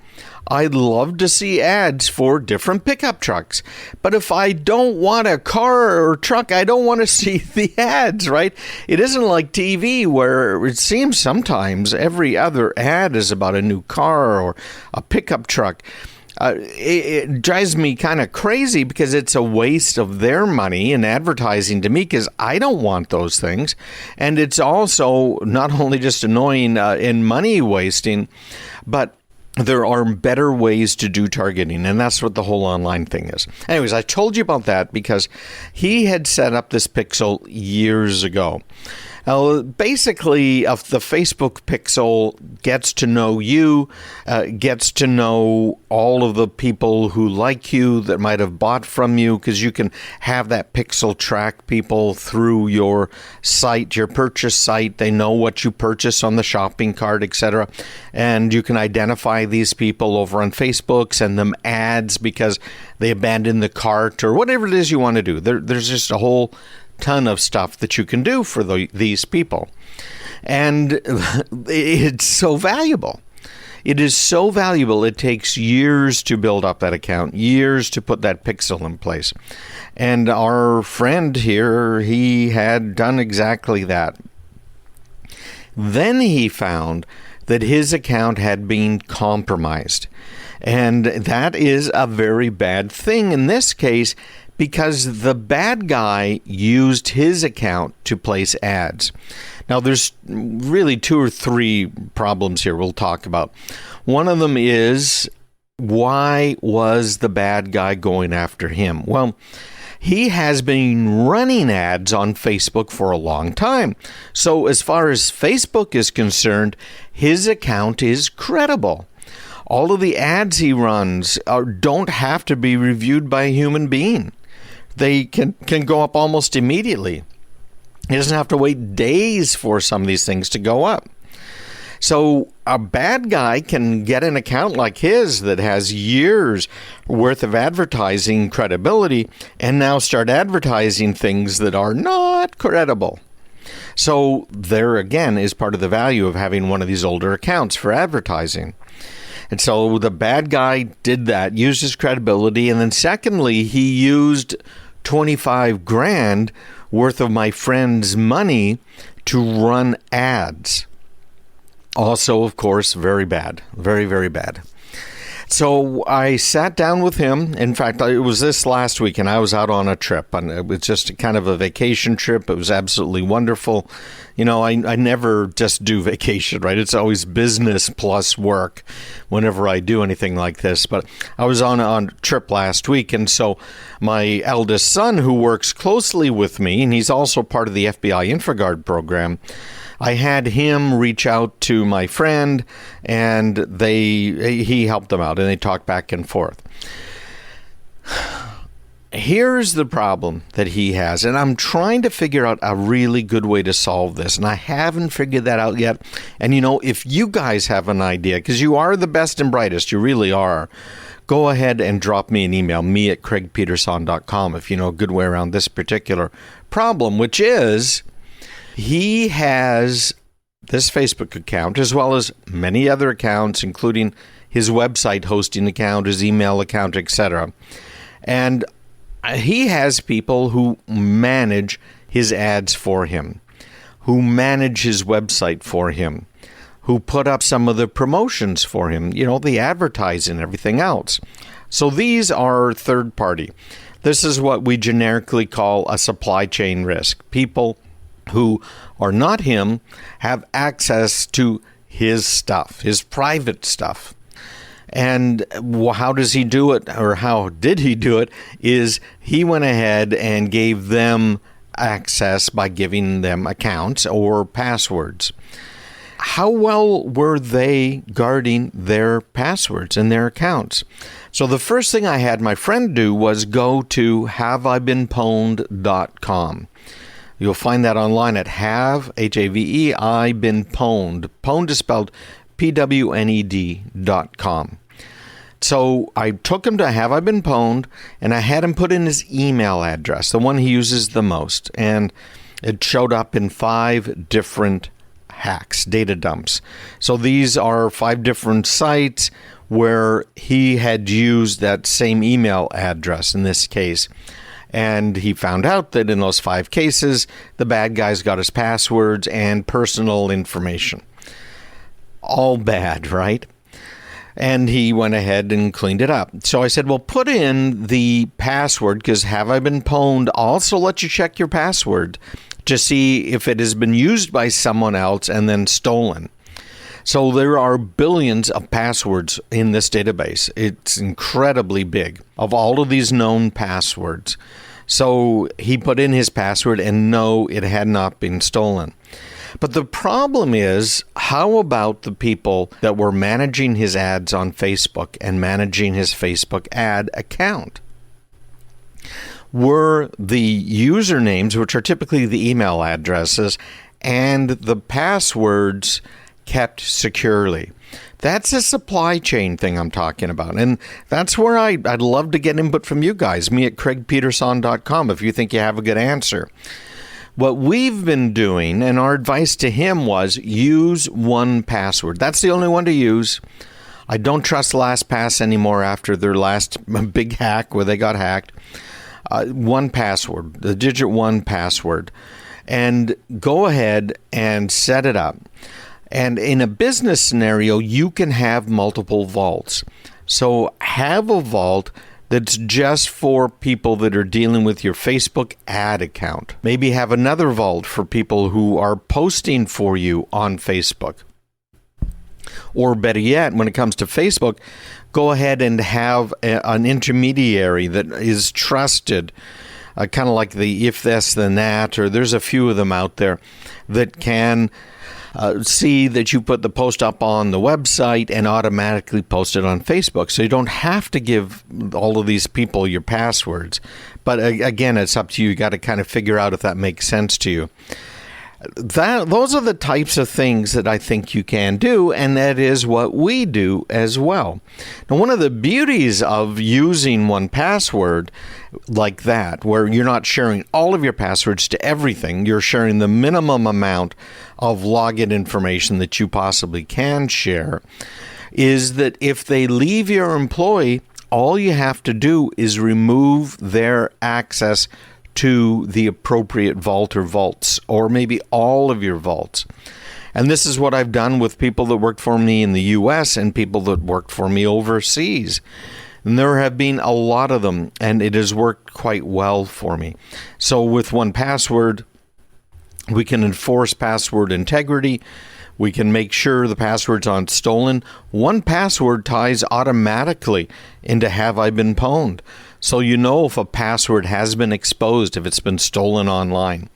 I'd love to see ads for different pickup trucks. But if I don't want a car or truck, I don't want to see the ads, right? It isn't like TV where it seems sometimes every other ad is about a new car or a pickup truck. It drives me kind of crazy because it's a waste of their money in advertising to me because I don't want those things. And it's also not only just annoying and money wasting, but there are better ways to do targeting, and that's what the whole online thing is. Anyways, I told you about that because he had set up this pixel years ago. Now, basically, the Facebook pixel gets to know you, gets to know all of the people who like you that might have bought from you, because you can have that pixel track people through your site, your purchase site. They know what you purchase on the shopping cart, etc. And you can identify these people over on Facebook, send them ads because they abandoned the cart or whatever it is you want to do. There's just a whole ton of stuff that you can do for these people. And it's so valuable. It is so valuable. It takes years to build up that account, years to put that pixel in place. And our friend here, he had done exactly that. Then he found that his account had been compromised. And that is a very bad thing in this case, because the bad guy used his account to place ads. Now, there's really 2 or 3 problems here we'll talk about. One of them is, why was the bad guy going after him? Well, he has been running ads on Facebook for a long time. So as far as Facebook is concerned, his account is credible. All of the ads he runs don't have to be reviewed by a human being. They can go up almost immediately. He doesn't have to wait days for some of these things to go up. So a bad guy can get an account like his that has years worth of advertising credibility and now start advertising things that are not credible. So there again is part of the value of having one of these older accounts for advertising. And so the bad guy did that, used his credibility, and then secondly, he used $25,000 worth of my friend's money to run ads. Also, of course, very bad. Very, very bad. So I sat down with him. In fact, it was this last week, and I was out on a trip, and it was just kind of a vacation trip. It was absolutely wonderful. You know, I never just do vacation, right? It's always business plus work whenever I do anything like this. But I was on a trip last week, and so my eldest son, who works closely with me, and he's also part of the FBI InfoGuard program, I had him reach out to my friend, and he helped them out, and they talked back and forth. here's the problem that he has, and I'm trying to figure out a really good way to solve this, and I haven't figured that out yet. And if you guys have an idea, because you are the best and brightest, you really are, go ahead and drop me an email, me@craigpeterson.com, if you know a good way around this particular problem, which is he has this Facebook account, as well as many other accounts, including his website hosting account, his email account, etc. And he has people who manage his ads for him, who manage his website for him, who put up some of the promotions for him, the advertising and everything else. So these are third party. This is what we generically call a supply chain risk. People who are not him have access to his stuff, his private stuff. And how does he do it, or how did he do it, is he went ahead and gave them access by giving them accounts or passwords. How well were they guarding their passwords and their accounts? So the first thing I had my friend do was go to haveibeenpwned.com. You'll find that online at Have-I been pwned. Pwned is spelled PWNED.com. So I took him to Have I Been Pwned, and I had him put in his email address, the one he uses the most. And it showed up in 5 different hacks, data dumps. So these are 5 different sites where he had used that same email address in this case. And he found out that in those 5 cases, the bad guys got his passwords and personal information. All bad, right? And he went ahead and cleaned it up. So I said, well, put in the password, because Have I Been Pwned also lets you check your password to see if it has been used by someone else and then stolen. So there are billions of passwords in this database. It's incredibly big, of all of these known passwords. So he put in his password, and no, it had not been stolen. But the problem is, how about the people that were managing his ads on Facebook and managing his Facebook ad account? Were the usernames, which are typically the email addresses, and the passwords kept securely? That's a supply chain thing I'm talking about. And that's where I'd love to get input from you guys, me@craigpeterson.com, if you think you have a good answer. What we've been doing, and our advice to him was, use 1Password. That's the only one to use. I don't trust LastPass anymore after their last big hack where they got hacked. 1Password, the digit 1Password. And go ahead and set it up. And in a business scenario, you can have multiple vaults. So have a vault that's just for people that are dealing with your Facebook ad account. Maybe have another vault for people who are posting for you on Facebook. Or better yet, when it comes to Facebook, go ahead and have an intermediary that is trusted, kind of like the If This Then That, or there's a few of them out there that can see that you put the post up on the website and automatically post it on Facebook. So you don't have to give all of these people your passwords. But again, it's up to you. You got to kind of figure out if that makes sense to you. Those are the types of things that I think you can do, and that is what we do as well. Now, one of the beauties of using 1Password like that, where you're not sharing all of your passwords to everything, you're sharing the minimum amount of login information that you possibly can share, is that if they leave your employee, all you have to do is remove their access to the appropriate vault or vaults, or maybe all of your vaults. And this is what I've done with people that worked for me in the U.S. and people that worked for me overseas. And there have been a lot of them, and it has worked quite well for me. So with 1Password, we can enforce password integrity. We can make sure the passwords aren't stolen. 1Password ties automatically into Have I Been Pwned. So you know if a password has been exposed, if it's been stolen online.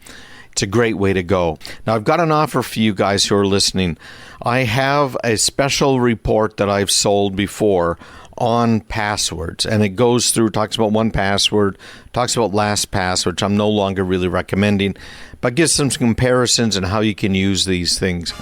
It's a great way to go. Now, I've got an offer for you guys who are listening. I have a special report that I've sold before on passwords, and it goes through, talks about 1Password, talks about LastPass, which I'm no longer really recommending, but gives some comparisons and how you can use these things.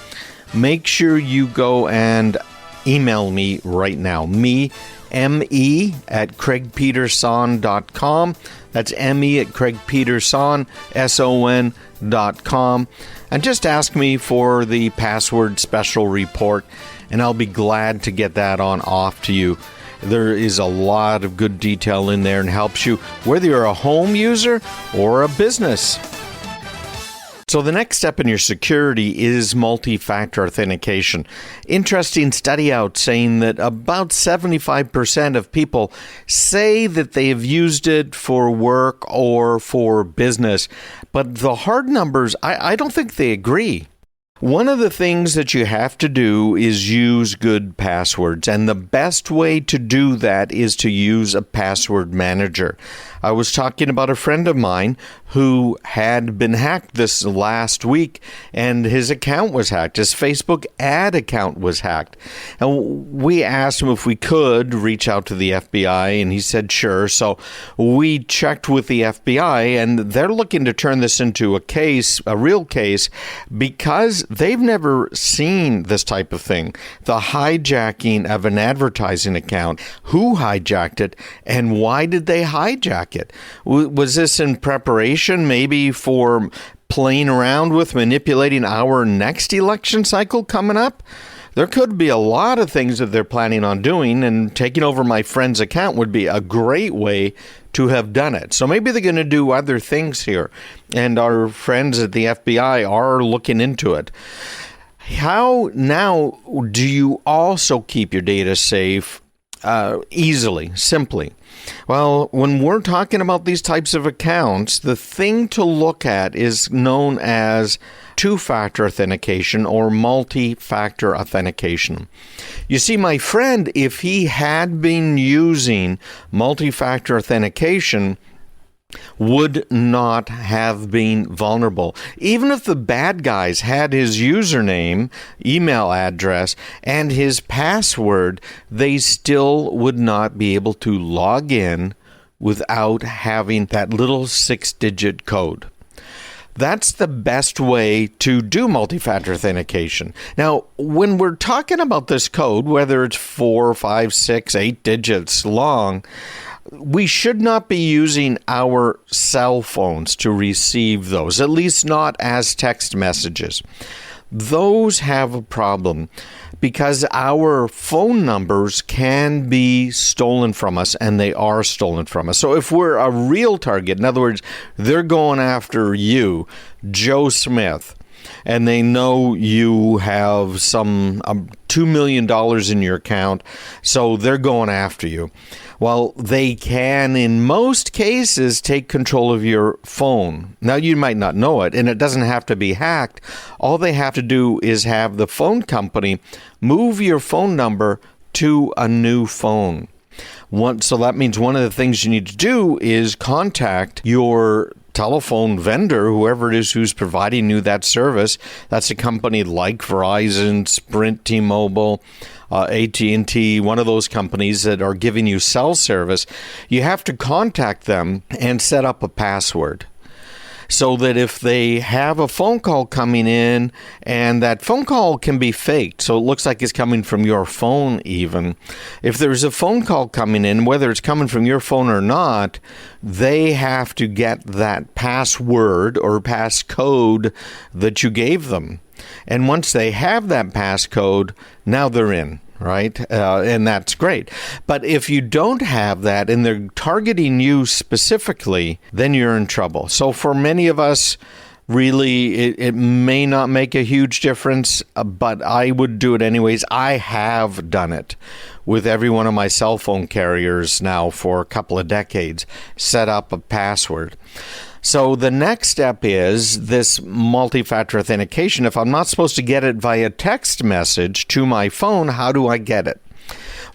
Make sure you go and email me right now. me at craigpeterson.com. That's me at craigpeterson.com. And just ask me for the password special report, and I'll be glad to get that on off to you. There is a lot of good detail in there and helps you whether you're a home user or a business. So the next step in your security is multi-factor authentication. Interesting study out saying that about 75% of people say that they have used it for work or for business. But the hard numbers, I don't think they agree. One of the things that you have to do is use good passwords, and the best way to do that is to use a password manager. I was talking about a friend of mine who had been hacked this last week, and his account was hacked. His Facebook ad account was hacked. And we asked him if we could reach out to the FBI, and he said sure. So we checked with the FBI, and they're looking to turn this into a case, a real case, because they've never seen this type of thing. The hijacking of an advertising account, who hijacked it, and why did they hijack it? Was this in preparation maybe for playing around with manipulating our next election cycle coming up? There could be a lot of things that they're planning on doing, and taking over my friend's account would be a great way to have done it. So maybe they're going to do other things here, and our friends at the FBI are looking into it. How now do you also keep your data safe easily, simply? Well, when we're talking about these types of accounts, the thing to look at is known as two-factor authentication or multi-factor authentication. You see, my friend, if he had been using multi-factor authentication, would not have been vulnerable. Even if the bad guys had his username, email address, and his password, they still would not be able to log in without having that little 6-digit code. That's the best way to do multi-factor authentication. Now, when we're talking about this code, whether it's 4, 5, 6, 8 digits long, we should not be using our cell phones to receive those, at least not as text messages. Those have a problem because our phone numbers can be stolen from us, and they are stolen from us. So if we're a real target, in other words, they're going after you, Joe Smith, and they know you have some $2 million in your account, so they're going after you. Well, they can, in most cases, take control of your phone. Now, you might not know it, and it doesn't have to be hacked. All they have to do is have the phone company move your phone number to a new phone. So that means one of the things you need to do is contact your telephone vendor, whoever it is who's providing you that service. That's a company like Verizon, Sprint, T-Mobile, AT&T, one of those companies that are giving you cell service. You have to contact them and set up a password, so that if they have a phone call coming in, and that phone call can be faked, so it looks like it's coming from your phone even. If there's a phone call coming in, whether it's coming from your phone or not, they have to get that password or passcode that you gave them. And once they have that passcode, now they're in. Right? And that's great. But if you don't have that and they're targeting you specifically, then you're in trouble. So for many of us, really, it may not make a huge difference, but I would do it anyways. I have done it with every one of my cell phone carriers now for a couple of decades, set up a password. So the next step is this multi-factor authentication. If I'm not supposed to get it via text message to my phone, how do I get it?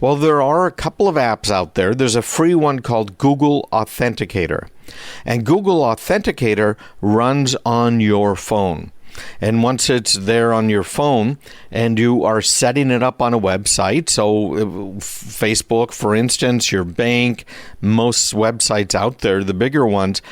Well, there are a couple of apps out there. There's a free one called Google Authenticator. And Google Authenticator runs on your phone. And once it's there on your phone and you are setting it up on a website, so Facebook, for instance, your bank, most websites out there, the bigger ones,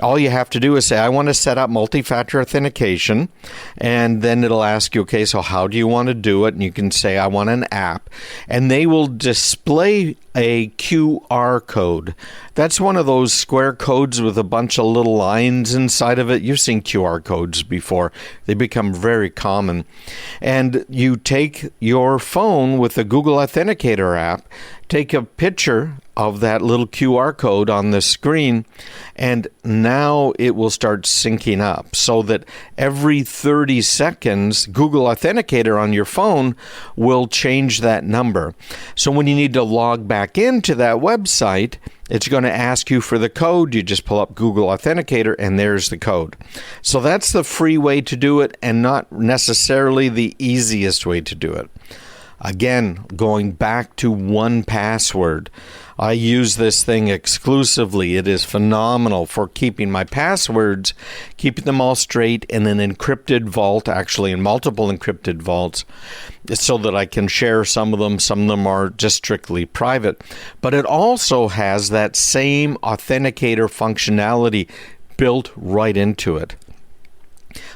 all you have to do is say, I want to set up multi-factor authentication. And then it'll ask you, okay, so how do you want to do it? And you can say, I want an app. And they will display a QR code. That's one of those square codes with a bunch of little lines inside of it. You've seen QR codes before. They become very common. And you take your phone with the Google Authenticator app, take a picture of that little QR code on the screen, and now it will start syncing up so that every 30 seconds, Google Authenticator on your phone will change that number. So when you need to log back into that website, it's going to ask you for the code. You just pull up Google Authenticator, and there's the code. So that's the free way to do it, and not necessarily the easiest way to do it. Again, going back to 1Password. I use this thing exclusively. It is phenomenal for keeping my passwords, keeping them all straight in an encrypted vault, actually in multiple encrypted vaults, so that I can share some of them. Some of them are just strictly private. But it also has that same authenticator functionality built right into it.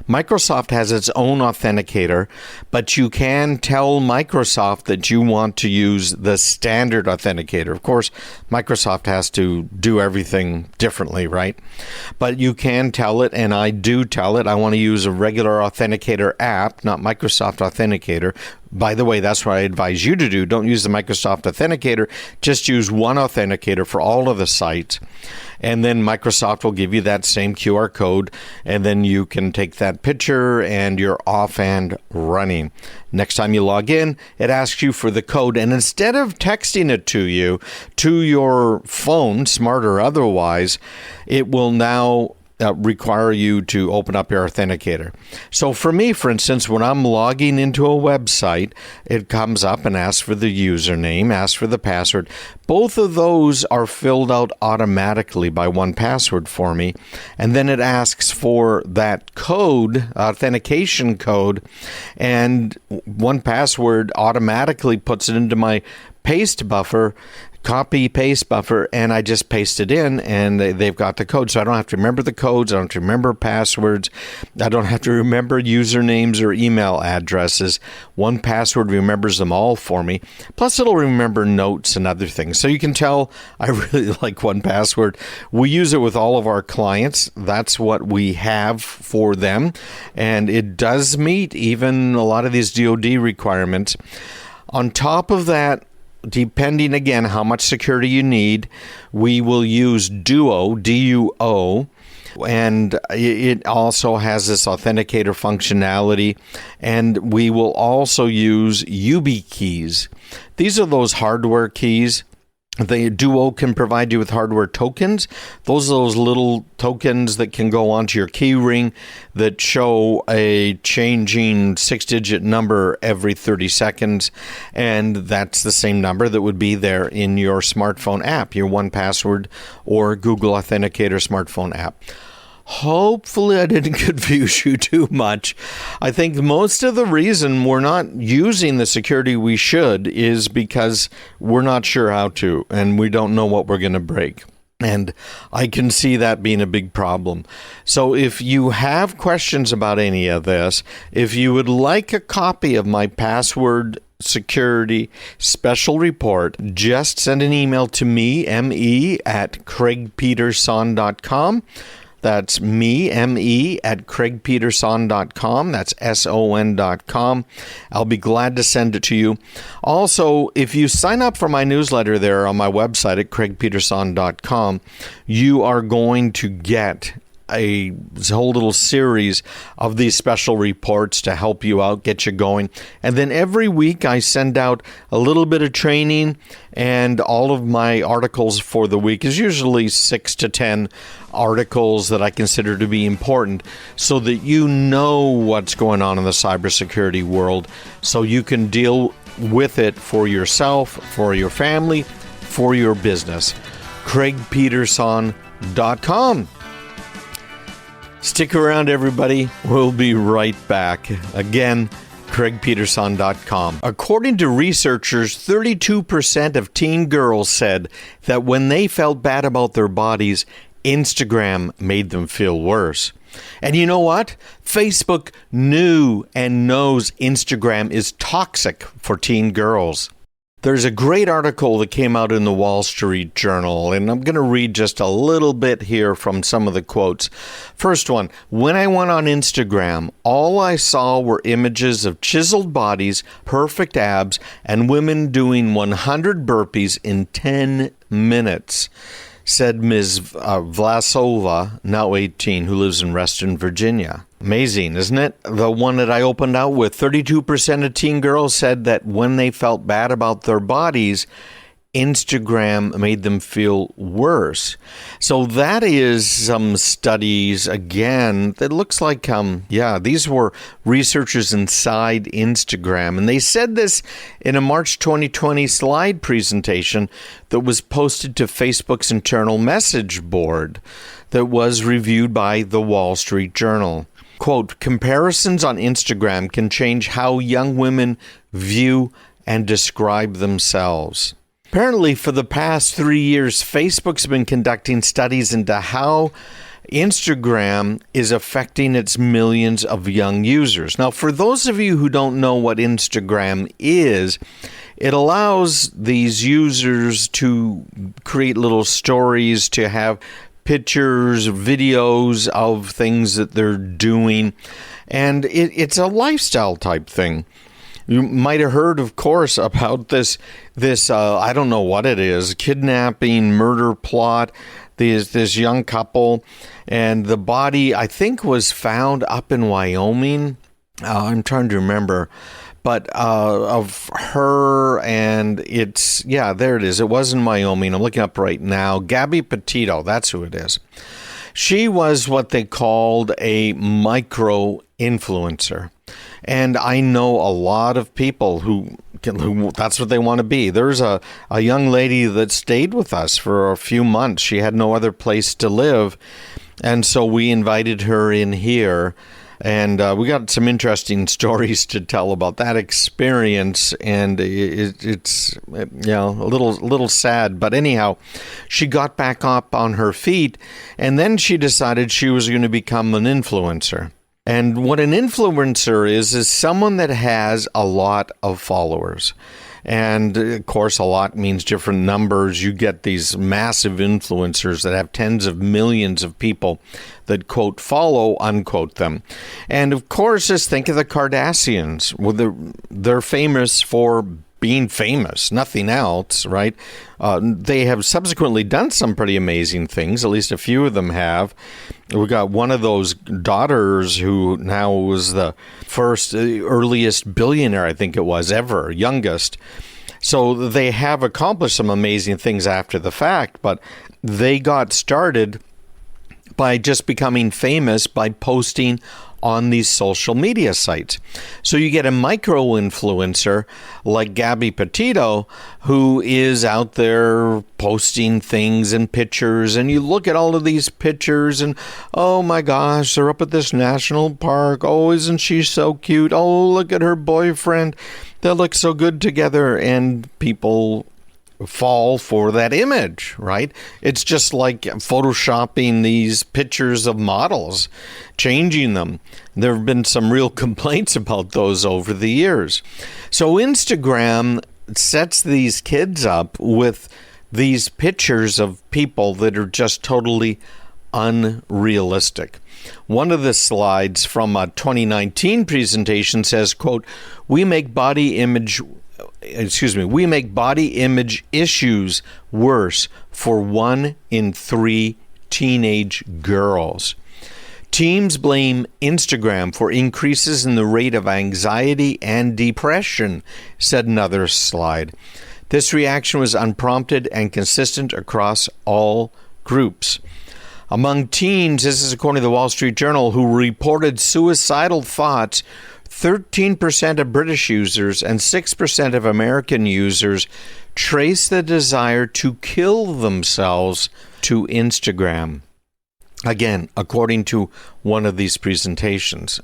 Microsoft has its own authenticator, but you can tell Microsoft that you want to use the standard authenticator. Of course, Microsoft has to do everything differently, right? But you can tell it, and I do tell it, I want to use a regular authenticator app, not Microsoft Authenticator. By the way, that's what I advise you to do. Don't use the Microsoft Authenticator. Just use one authenticator for all of the sites. And then Microsoft will give you that same QR code, and then you can take that picture and you're off and running. Next time you log in, it asks you for the code, and instead of texting it to you, to your phone, smart or otherwise, it will now require you to open up your authenticator. So for me, for instance, when I'm logging into a website, it comes up and asks for the username, asks for the password. Both of those are filled out automatically by 1Password for me. And then it asks for that code, authentication code, and 1Password automatically puts it into my paste buffer, copy-paste buffer, and I just paste it in, and they've got the code. So I don't have to remember the codes. I don't have to remember passwords. I don't have to remember usernames or email addresses. 1Password remembers them all for me. Plus, it'll remember notes and other things. So you can tell I really like 1Password. We use it with all of our clients. That's what we have for them, and it does meet even a lot of these DoD requirements. On top of that, depending, again, how much security you need, we will use Duo, D-U-O, and it also has this authenticator functionality, and we will also use YubiKeys. These are those hardware keys. The Duo can provide you with hardware tokens. Those are those little tokens that can go onto your key ring that show a changing 6-digit number every 30 seconds. And that's the same number that would be there in your smartphone app, your 1Password or Google Authenticator smartphone app. Hopefully I didn't confuse you too much. I think most of the reason we're not using the security we should is because we're not sure how to, and we don't know what we're going to break. And I can see that being a big problem. So if you have questions about any of this, if you would like a copy of my password security special report, just send an email to me, me@craigpeterson.com. That's me, M-E, at craigpeterson.com. That's S-O-N.com. I'll be glad to send it to you. Also, if you sign up for my newsletter there on my website at craigpeterson.com, you are going to get a whole little series of these special reports to help you out, get you going. And then every week I send out a little bit of training, and all of my articles for the week is usually 6 to 10 articles that I consider to be important so that you know what's going on in the cybersecurity world so you can deal with it for yourself, for your family, for your business. craigpeterson.com. Stick around, everybody. We'll be right back. Again, CraigPeterson.com. According to researchers, 32% of teen girls said that when they felt bad about their bodies, Instagram made them feel worse. And you know what? Facebook knew and knows Instagram is toxic for teen girls. There's a great article that came out in the Wall Street Journal, and I'm going to read just a little bit here from some of the quotes. First one, when I went on Instagram, all I saw were images of chiseled bodies, perfect abs, and women doing 100 burpees in 10 minutes, said Ms. Vlasova, now 18, who lives in Reston, Virginia. Amazing, isn't it? The one that I opened out with, 32% of teen girls said that when they felt bad about their bodies, Instagram made them feel worse. So that is some studies, again, that looks like, these were researchers inside Instagram. And they said this in a March 2020 slide presentation that was posted to Facebook's internal message board that was reviewed by the Wall Street Journal. Quote, comparisons on Instagram can change how young women view and describe themselves. Apparently, for the past 3 years, Facebook's been conducting studies into how Instagram is affecting its millions of young users. Now, for those of you who don't know what Instagram is, it allows these users to create little stories, to have pictures, videos of things that they're doing, and it's a lifestyle type thing. You might have heard, of course, about this I don't know what it is, kidnapping, murder plot, this young couple, and the body, I think, was found up in Wyoming. I'm trying to remember, but of her, and it's, there it is. It was in Wyoming. I'm looking up right now. Gabby Petito, that's who it is. She was what they called a micro-influencer. And I know a lot of people who that's what they want to be. There's a young lady that stayed with us for a few months. She had no other place to live. And so we invited her in here. And we got some interesting stories to tell about that experience. And it's a little sad. But anyhow, she got back up on her feet. And then she decided she was going to become an influencer. And what an influencer is someone that has a lot of followers. And, of course, a lot means different numbers. You get these massive influencers that have tens of millions of people that, quote, follow, unquote, them. And, of course, just think of the Kardashians. Well, they're famous for being famous, nothing else, right? They have subsequently done some pretty amazing things. At least a few of them have. We got one of those daughters who now was the earliest billionaire, I think it was, ever, youngest. So they have accomplished some amazing things after the fact, but they got started by just becoming famous by posting on these social media sites. So you get a micro-influencer like Gabby Petito, who is out there posting things and pictures, and you look at all of these pictures and, oh my gosh, they're up at this national park. Oh, isn't she so cute? Oh, look at her boyfriend. They look so good together, and people fall for that image, right? It's just like photoshopping these pictures of models, changing them. There have been some real complaints about those over the years. So Instagram sets these kids up with these pictures of people that are just totally unrealistic. One of the slides from a 2019 presentation says, quote, we make body image issues worse for 1 in 3 teenage girls. Teens blame Instagram for increases in the rate of anxiety and depression, said another slide. This reaction was unprompted and consistent across all groups. Among teens, this is according to the Wall Street Journal, who reported suicidal thoughts, 13% of British users and 6% of American users trace the desire to kill themselves to Instagram. Again, according to one of these presentations.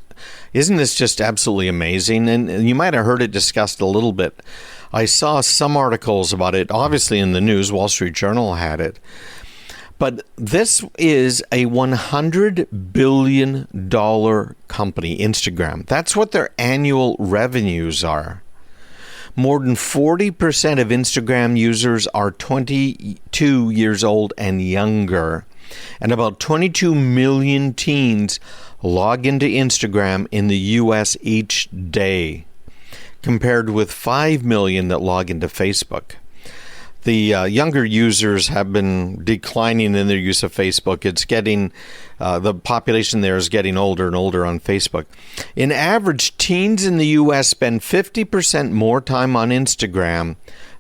Isn't this just absolutely amazing? And you might have heard it discussed a little bit. I saw some articles about it, obviously in the news. Wall Street Journal had it. But this is a $100 billion company, Instagram. That's what their annual revenues are. More than 40% of Instagram users are 22 years old and younger. And about 22 million teens log into Instagram in the U.S. each day, compared with 5 million that log into Facebook. The younger users have been declining in their use of Facebook. It's getting, the population there is getting older and older on Facebook. In average, teens in the U.S. spend 50% more time on Instagram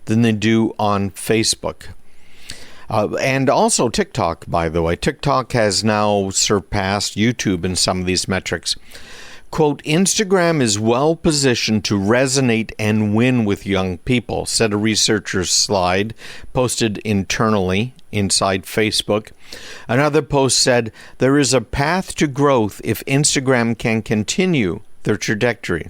than they do on Facebook. And also TikTok, by the way. TikTok has now surpassed YouTube in some of these metrics. Quote, Instagram is well positioned to resonate and win with young people, said a researcher's slide posted internally inside Facebook. Another post said, there is a path to growth if Instagram can continue their trajectory.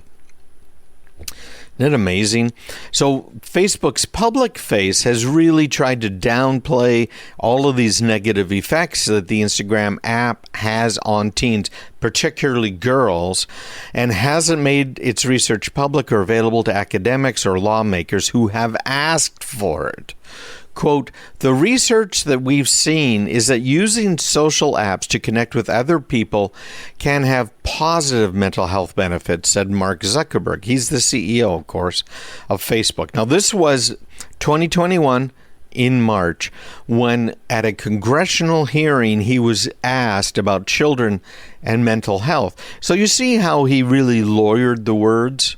Isn't it amazing? So Facebook's public face has really tried to downplay all of these negative effects that the Instagram app has on teens, particularly girls, and hasn't made its research public or available to academics or lawmakers who have asked for it. Quote, the research that we've seen is that using social apps to connect with other people can have positive mental health benefits, said Mark Zuckerberg. He's the CEO, of course, of Facebook. Now, this was 2021 in March when at a congressional hearing he was asked about children and mental health. So you see how he really lawyered the words?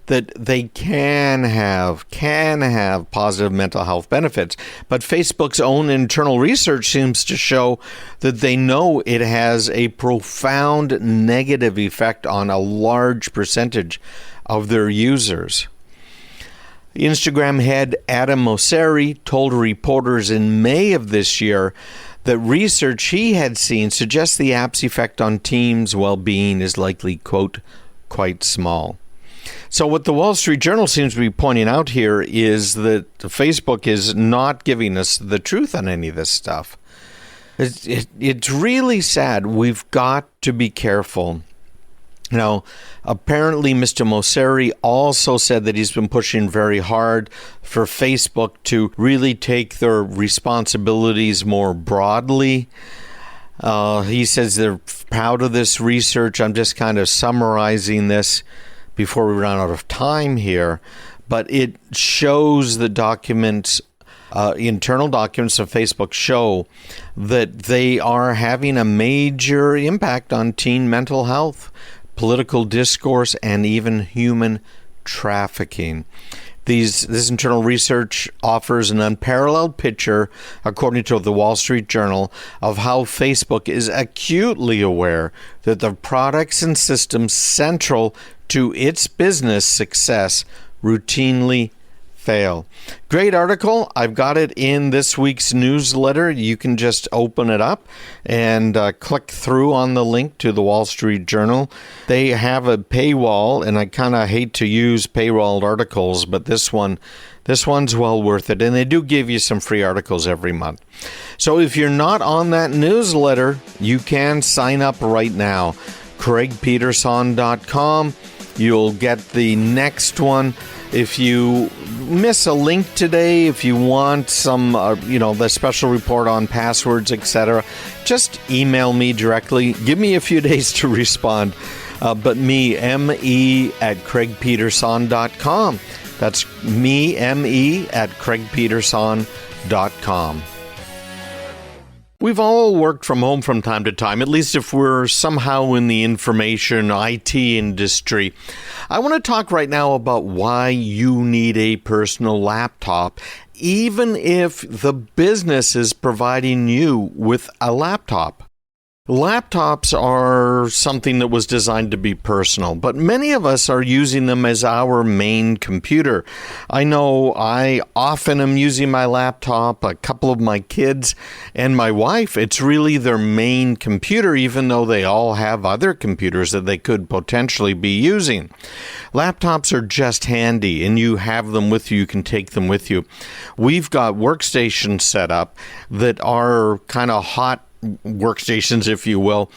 That they can have positive mental health benefits. But Facebook's own internal research seems to show that they know it has a profound negative effect on a large percentage of their users. Instagram head Adam Mosseri told reporters in May of this year that research he had seen suggests the app's effect on teens' well-being is likely, quote, quite small. So what the Wall Street Journal seems to be pointing out here is that Facebook is not giving us the truth on any of this stuff. It's really sad. We've got to be careful. Now, apparently Mr. Mosseri also said that he's been pushing very hard for Facebook to really take their responsibilities more broadly. He says they're proud of this research. I'm just kind of summarizing this before we run out of time here, but it shows the documents, internal documents of Facebook show that they are having a major impact on teen mental health, political discourse, and even human trafficking. This internal research offers an unparalleled picture, according to the Wall Street Journal, of how Facebook is acutely aware that the products and systems central to its business success routinely fail. Great article. I've got it in this week's newsletter. You can just open it up and click through on the link to the Wall Street Journal. They have a paywall, and I kind of hate to use paywalled articles, but this one's well worth it, and they do give you some free articles every month. So if you're not on that newsletter, you can sign up right now. CraigPeterson.com. You'll get the next one. If you miss a link today, if you want some, the special report on passwords, etc., just email me directly. Give me a few days to respond. But me, M-E at CraigPeterson.com. That's me, M-E at CraigPeterson.com. We've all worked from home from time to time, at least if we're somehow in the information IT industry. I want to talk right now about why you need a personal laptop, even if the business is providing you with a laptop. Laptops are something that was designed to be personal, but many of us are using them as our main computer. I know I often am using my laptop, a couple of my kids and my wife. It's really their main computer, even though they all have other computers that they could potentially be using. Laptops are just handy, and you have them with you. You can take them with you. We've got workstations set up that are kind of hot workstations, if you will,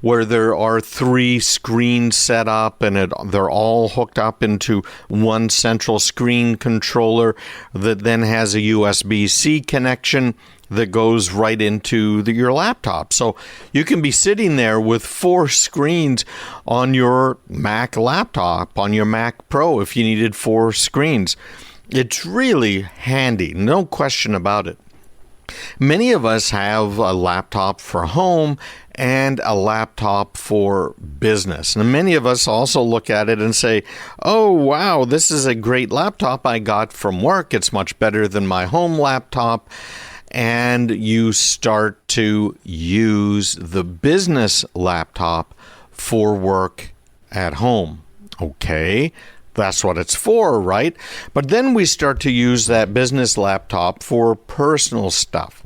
where there are 3 screens set up and they're all hooked up into one central screen controller that then has a USB-C connection that goes right into your laptop. So you can be sitting there with 4 screens on your Mac laptop, on your Mac Pro, if you needed 4 screens. It's really handy, no question about it. Many of us have a laptop for home and a laptop for business. And many of us also look at it and say, oh, wow, this is a great laptop I got from work. It's much better than my home laptop. And you start to use the business laptop for work at home. Okay. That's what it's for, right? But then we start to use that business laptop for personal stuff.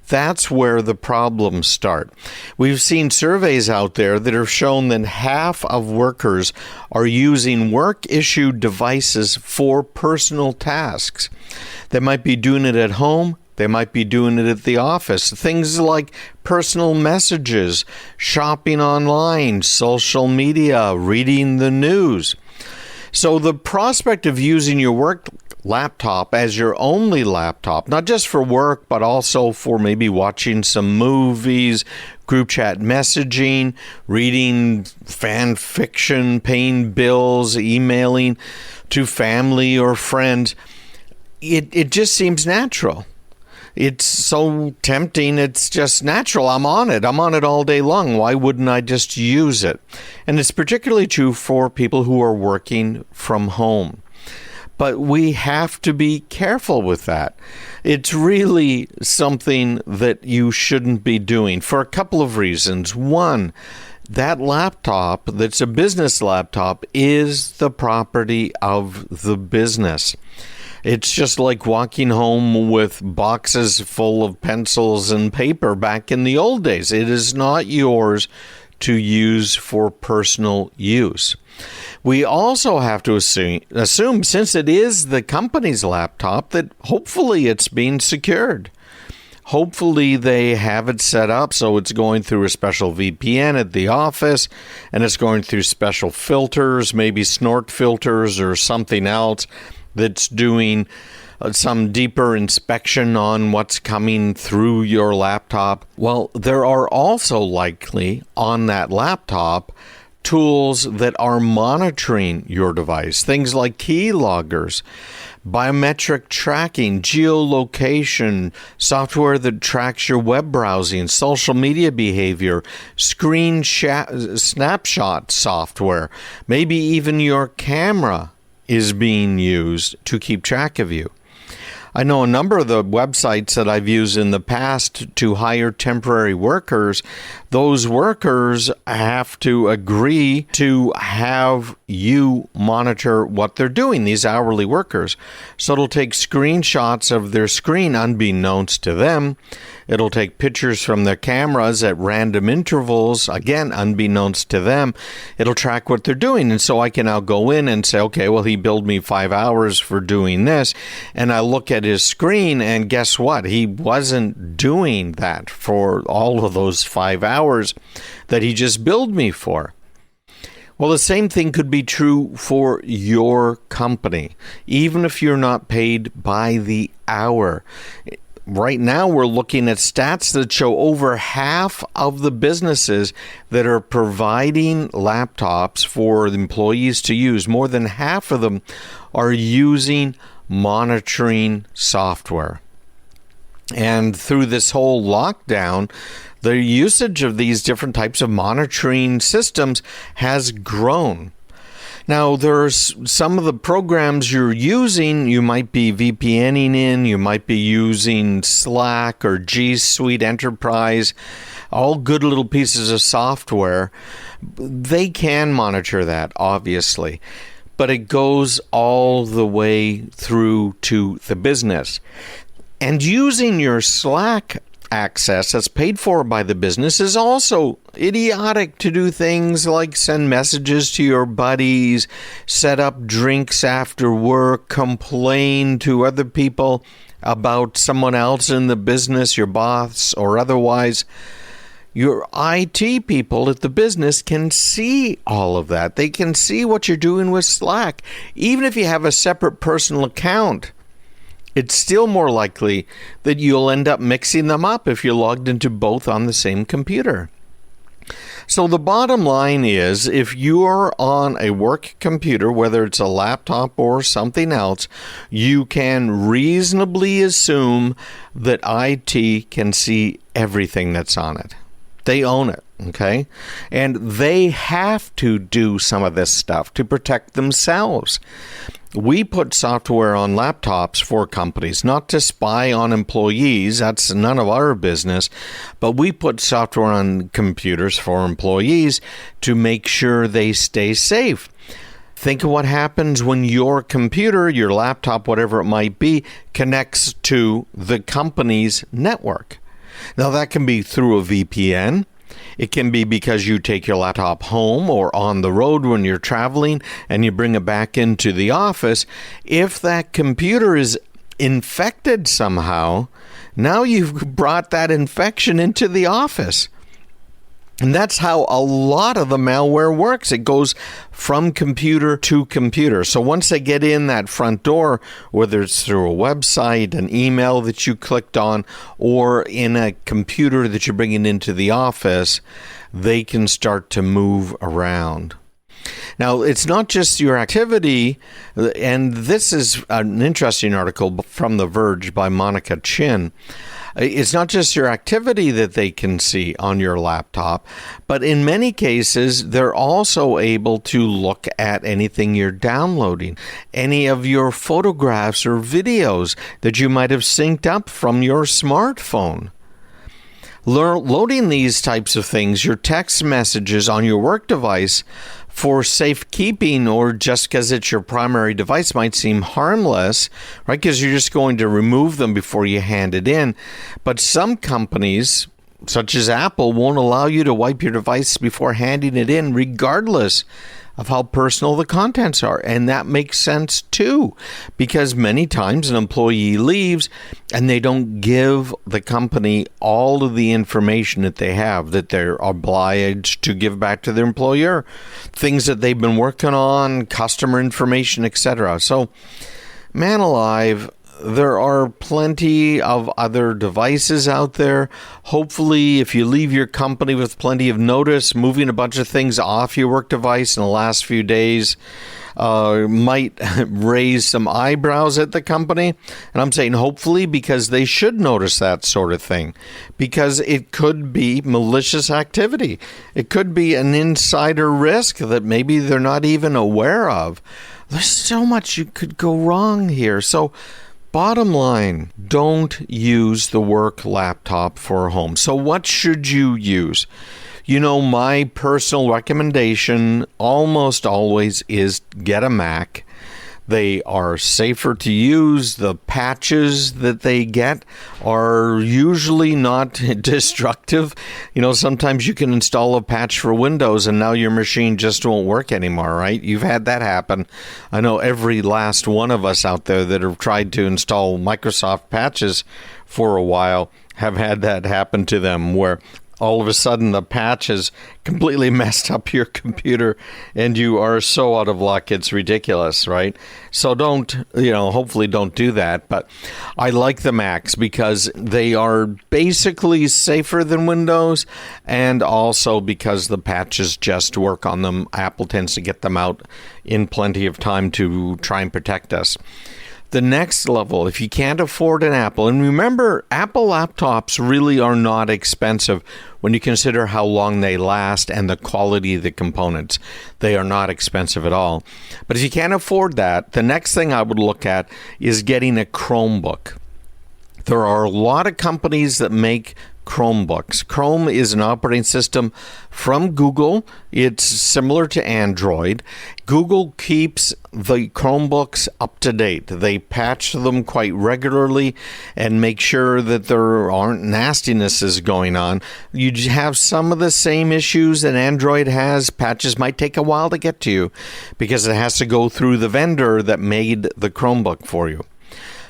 That's where the problems start. We've seen surveys out there that have shown that half of workers are using work-issued devices for personal tasks. They might be doing it at home. They might be doing it at the office. Things like personal messages, shopping online, social media, reading the news. So the prospect of using your work laptop as your only laptop, not just for work, but also for maybe watching some movies, group chat messaging, reading fan fiction, paying bills, emailing to family or friends, it just seems natural. It's so tempting. It's just natural. I'm on it all day long. Why wouldn't I just use it? And it's particularly true for people who are working from home. But we have to be careful with that. It's really something that you shouldn't be doing for a couple of reasons. One, that laptop that's a business laptop is the property of the business. It's just like walking home with boxes full of pencils and paper back in the old days. It is not yours to use for personal use. We also have to assume, since it is the company's laptop, that hopefully it's being secured. Hopefully they have it set up so it's going through a special VPN at the office, and it's going through special filters, maybe snort filters or something else that's doing some deeper inspection on what's coming through your laptop. Well, there are also likely on that laptop tools that are monitoring your device. Things like keyloggers, biometric tracking, geolocation, software that tracks your web browsing, social media behavior, snapshot software, maybe even your camera is being used to keep track of you. I know a number of the websites that I've used in the past to hire temporary workers. Those workers have to agree to have you monitor what they're doing, these hourly workers. So it'll take screenshots of their screen unbeknownst to them. It'll take pictures from their cameras at random intervals, again, unbeknownst to them. It'll track what they're doing. And so I can now go in and say, okay, well, he billed me 5 hours for doing this. And I look at his screen, and guess what? He wasn't doing that for all of those 5 hours that he just billed me for. Well, the same thing could be true for your company, even if you're not paid by the hour. Right now, we're looking at stats that show over half of the businesses that are providing laptops for employees to use, more than half of them are using monitoring software. And through this whole lockdown, the usage of these different types of monitoring systems has grown. Now, there's some of the programs you're using, you might be VPNing in, you might be using Slack or G Suite Enterprise. all good little pieces of software. They can monitor that, obviously, but it goes all the way through to the business. And using your Slack access that's paid for by the business is also idiotic to do things like send messages to your buddies, set up drinks after work, complain to other people about someone else in the business, your boss or otherwise. Your IT people at the business can see all of that. They can see what you're doing with Slack. Even if you have a separate personal account, it's still more likely that you'll end up mixing them up if you're logged into both on the same computer. So the bottom line is, if you're on a work computer, whether it's a laptop or something else, you can reasonably assume that IT can see everything that's on it. They own it, okay? And they have to do some of this stuff to protect themselves. We put software on laptops for companies, not to spy on employees. That's none of our business. But we put software on computers for employees to make sure they stay safe. Think of what happens when your computer, your laptop, whatever it might be, connects to the company's network. Now, that can be through a VPN. It can be because you take your laptop home or on the road when you're traveling and you bring it back into the office. If that computer is infected somehow, now you've brought that infection into the office. And that's how a lot of the malware works. It goes from computer to computer. So once they get in that front door, whether it's through a website, an email that you clicked on, or in a computer that you're bringing into the office, they can start to move around. Now, it's not just your activity, and this is an interesting article from The Verge by Monica Chin. It's not just your activity that they can see on your laptop, but in many cases, they're also able to look at anything you're downloading, any of your photographs or videos that you might have synced up from your smartphone. Loading these types of things, your text messages on your work device, for safekeeping or just because it's your primary device might seem harmless, right? Because you're just going to remove them before you hand it in. But some companies, such as Apple, won't allow you to wipe your device before handing it in, regardless of how personal the contents are. And that makes sense too, because many times an employee leaves and they don't give the company all of the information that they have, that they're obliged to give back to their employer, things that they've been working on, customer information, etc. So, man alive, there are plenty of other devices out there. Hopefully, if you leave your company with plenty of notice, moving a bunch of things off your work device in the last few days might raise some eyebrows at the company. And I'm saying hopefully because they should notice that sort of thing, because it could be malicious activity. It could be an insider risk that maybe they're not even aware of. There's so much you could go wrong here. So, bottom line, don't use the work laptop for home. So what should you use? You know, my personal recommendation almost always is get a Mac. They are safer to use. The patches that they get are usually not destructive. You know, sometimes you can install a patch for Windows and now your machine just won't work anymore, right? You've had that happen. I know every last one of us out there that have tried to install Microsoft patches for a while have had that happen to them, where all of a sudden the patch has completely messed up your computer and you are so out of luck, it's ridiculous, right? So hopefully don't do that. But I like the Macs because they are basically safer than Windows, and also because the patches just work on them. Apple tends to get them out in plenty of time to try and protect us. The next level, if you can't afford an Apple, and remember, Apple laptops really are not expensive when you consider how long they last and the quality of the components. They are not expensive at all. But if you can't afford that, the next thing I would look at is getting a Chromebook. There are a lot of companies that make Chromebooks. Chrome is an operating system from Google. It's similar to Android. Google keeps the Chromebooks up to date. They patch them quite regularly and make sure that there aren't nastinesses going on. You have some of the same issues that Android has. Patches might take a while to get to you because it has to go through the vendor that made the Chromebook for you.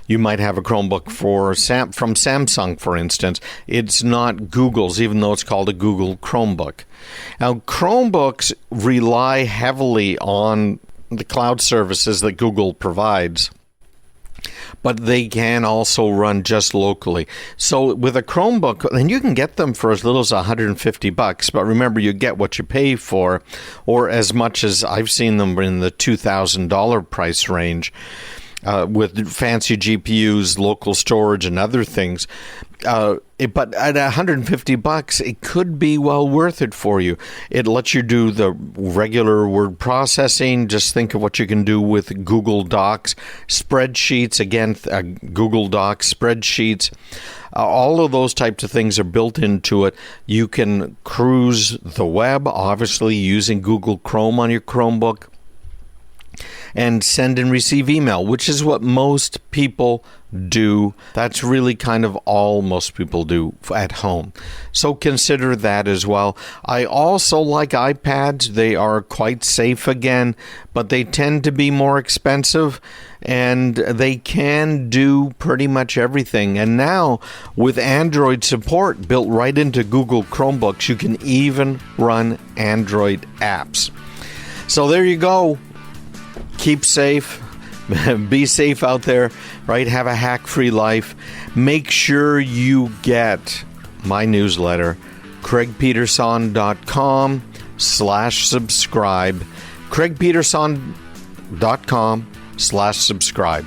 You might have a Chromebook from Samsung, for instance. It's not Google's, even though it's called a Google Chromebook. Now, Chromebooks rely heavily on the cloud services that Google provides, but they can also run just locally. So with a Chromebook, and you can get them for as little as $150, but remember, you get what you pay for, or as much as I've seen them in the $2,000 price range. With fancy GPUs, local storage, and other things. But at $150, it could be well worth it for you. It lets you do the regular word processing. Just think of what you can do with Google Docs, spreadsheets, again, Google Docs, spreadsheets. All of those types of things are built into it. You can cruise the web, obviously, using Google Chrome on your Chromebook, and send and receive email, which is what most people do. That's really kind of all most people do at home. So consider that as well. I also like iPads. They are quite safe again, but they tend to be more expensive, and they can do pretty much everything. And now with Android support built right into Google Chromebooks, you can even run Android apps. So there you go. Keep safe. Be safe out there, right? Have a hack-free life. Make sure you get my newsletter, craigpeterson.com/subscribe. craigpeterson.com/subscribe.